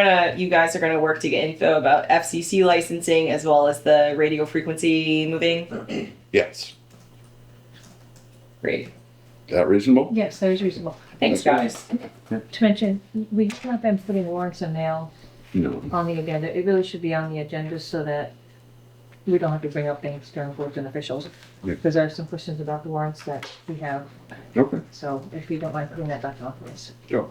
guys are gonna work to get info about FCC licensing as well as the radio frequency moving. Yes. Great. Is that reasonable? yes, that is reasonable. Thanks, guys. To mention, we have not been putting warrants and mail No. on the agenda. It really should be on the agenda so that we don't have to bring up things during boards and officials. Yeah. Because there are some questions about the warrants that we have, Okay. so if you don't mind putting that back on for us. Sure.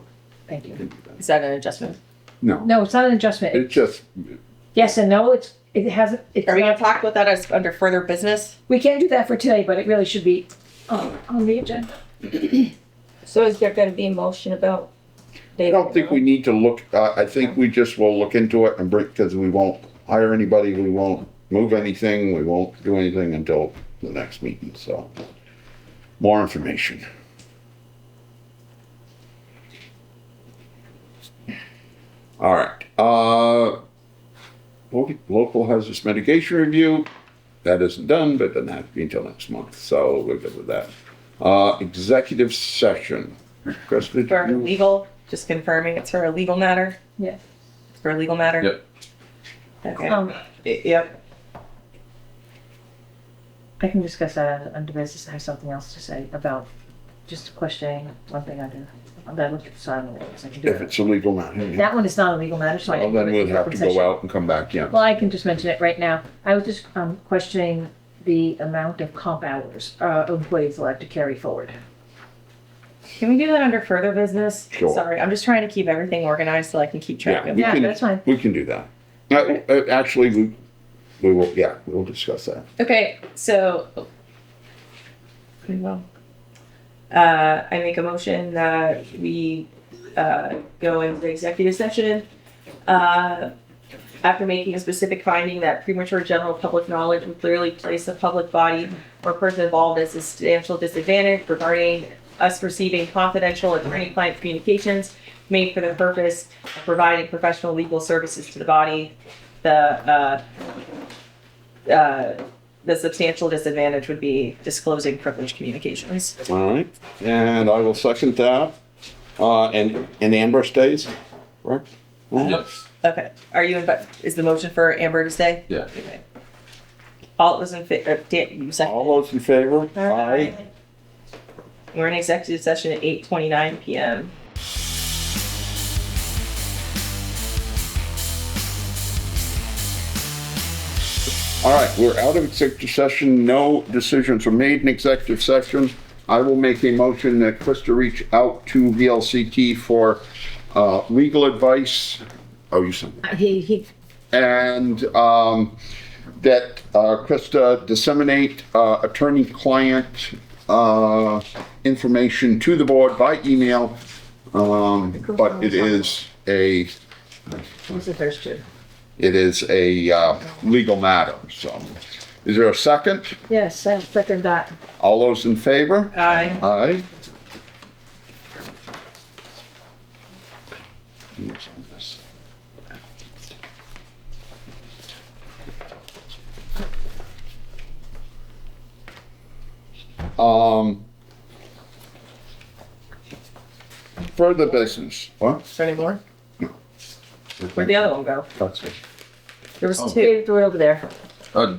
Thank you. Is that an adjustment? No. No, it's not an adjustment. It's just, Yes and no, it hasn't, it's Are we gonna not, talk about that as under further business? we can't do that for today, but it really should be on the agenda. So is there gonna be a motion about? I don't think we need to look, I think we just will look into it and bring, because we won't hire anybody, we won't move anything, we won't do anything until the next meeting, so. More information. All right, local hazardous mitigation review, that isn't done, but doesn't have to be until next month, so we're good with that. Executive session. Chris, did For you- legal, just confirming it's for a legal matter? Yeah. For a legal matter? Yep. Okay. Um, Yep. I can discuss that under business. I have something else to say about just questioning one thing I did. I looked at the sign. I can do If it. it's a legal matter. Yeah. That one is not a legal matter, so I Well, can then do it we'll in have open to session. go out and come back, yeah. Well, I can just mention it right now. I was just questioning the amount of comp hours employees allowed to carry forward. Can we do that under further business? Sure. Sorry, I'm just trying to keep everything organized so I can keep track Yeah, of we it. Yeah, can, that's fine. we can do that. Actually, we will, yeah, we'll discuss that. Okay, so pretty well. I make a motion that we go into executive session after making a specific finding that premature general public knowledge would clearly place the public body or person involved at a substantial disadvantage regarding us receiving confidential attorney-client communications made for the purpose of providing professional legal services to the body. The substantial disadvantage would be disclosing privileged communications. All right, and I will second that. And Amber stays, right? Yep. Okay, are you is the motion for Amber to stay? Yeah. Okay. All those in favor, you second. All those in favor? Aye. We're in executive session at 8:29 PM. All right, we're out of executive session. No decisions were made in executive session. I will make a motion that Krista reach out to VLCT for legal advice. Oh, you said. And that Krista disseminate attorney-client information to the board by email. But it is a legal matter. So, is there a second? Yes, I second that. All those in favor? Aye. Aye. Further business. What? Is there any more? Where'd the other one go? That's it. There was two. Okay, throw it over there.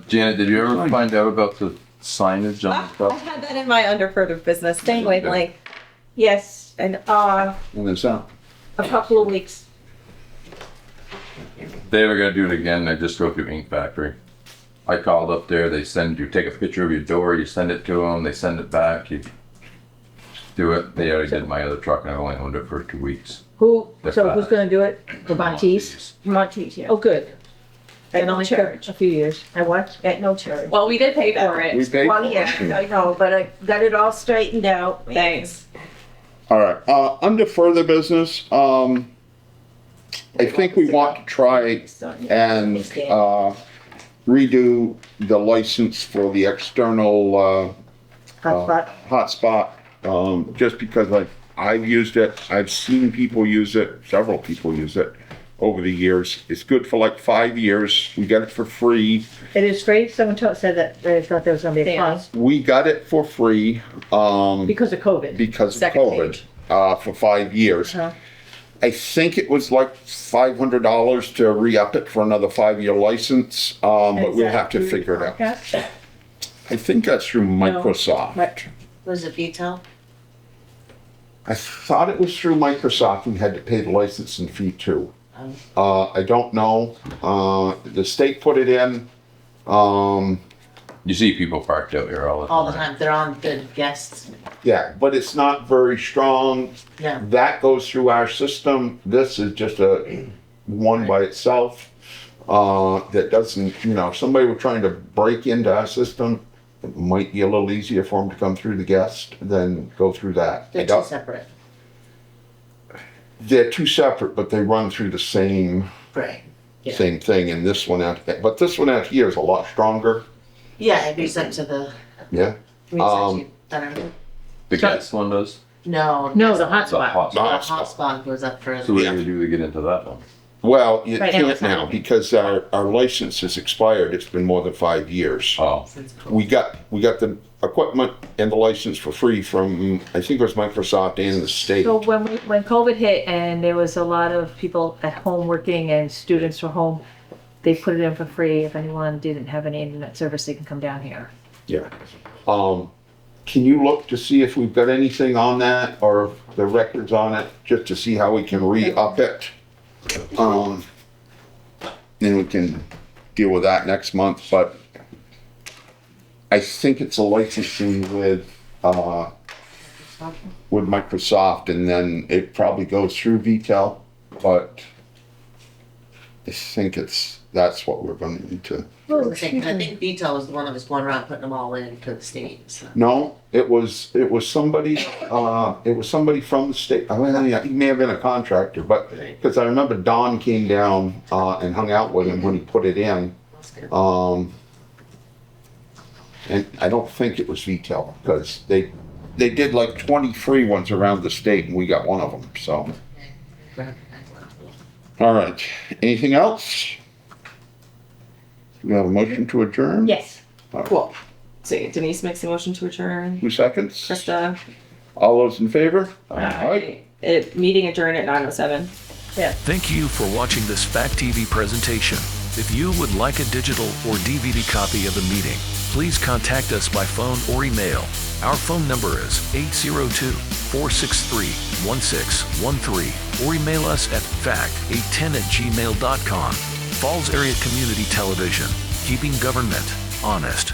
Janet, did you ever find out about the signage on the I stuff? had that in my under further business. Same wavelength. Yes, And And then some. a couple of weeks. If they ever gonna do it again, they just go through Ink Factory. I called up there, they send you, take a picture of your door, you send it to them, they send it back, you do it. They already did my other truck and I only owned it for 2 weeks. So who's gonna do it? The Montees? Monte's, yeah. Oh, good. At And no only for charge. a few years. At what? At no charge. well, we did pay for it. We paid? Well, yeah, I know, but I got it all straightened out. Thanks. All right, under further business, I think we want to try and redo the license for the external Hotspot? hotspot, just because I've used it, I've seen people use it, several people use it over the years. It's good for like 5 years. We got it for free. It is free? Someone said that they thought there was gonna be a cost We got it for free, because of COVID. because of Second COVID, page. for 5 years. Uh-huh. I think it was like $500 to re-up it for another 5-year license, but we'll have to figure it out. I think that's through Microsoft. Right. Was it Vitel? I thought it was through Microsoft. We had to pay the licensing fee too. I don't know. The state put it in. You see people parked out here all the time. All the time. They're on the guests. Yeah, but it's not very strong. Yeah. That goes through our system. This is just a one by itself. That doesn't, if somebody were trying to break into our system, it might be a little easier for them to come through the guest than go through that. They're two separate. They're two separate, but they run through the same Right. Yeah. same thing. And this one out, but this one out here is a lot stronger. Yeah, it resent to the. Yeah. Resent to, I don't know. The guest one does? No. No, the The hotspot. hot The spot. hotspot goes up further. So what do you do to get into that one? Well, you Right now can't it's not. now because our license is expired. It's been more than 5 years. Oh, We got the equipment and the license for free from, I think it was Microsoft and the state. So when COVID hit and there was a lot of people at home working and students were home, they put it in for free. If anyone didn't have any internet service, they can come down here. Yeah. Can you look to see if we've got anything on that or the records on it, just to see how we can re-up it? Then we can deal with that next month, but I think it's a licensing with Microsoft, and then it probably goes through VTEL, but I think that's what we're gonna need to. Oh, I think VTEL was the one that was going around putting them all in to the state, so. No, it was somebody from the state. I mean, he may have been a contractor, but because I remember Don came down and hung out with him when he put it in. That's good. And I don't think it was VTEL, because they did like 23 ones around the state, and we got one of them. So, all right. Anything else? We have a motion to adjourn. Yes. Cool. So Denise makes a motion to adjourn. 2 seconds. Krista. All those in favor? Meeting adjourned at 9:07. Yeah. Thank you for watching this Fact TV presentation. If you would like a digital or DVD copy of the meeting, please contact us by phone or email. Our phone number is 802-463-1613, or email us at fact810@gmail.com. Falls Area Community Television, keeping government honest.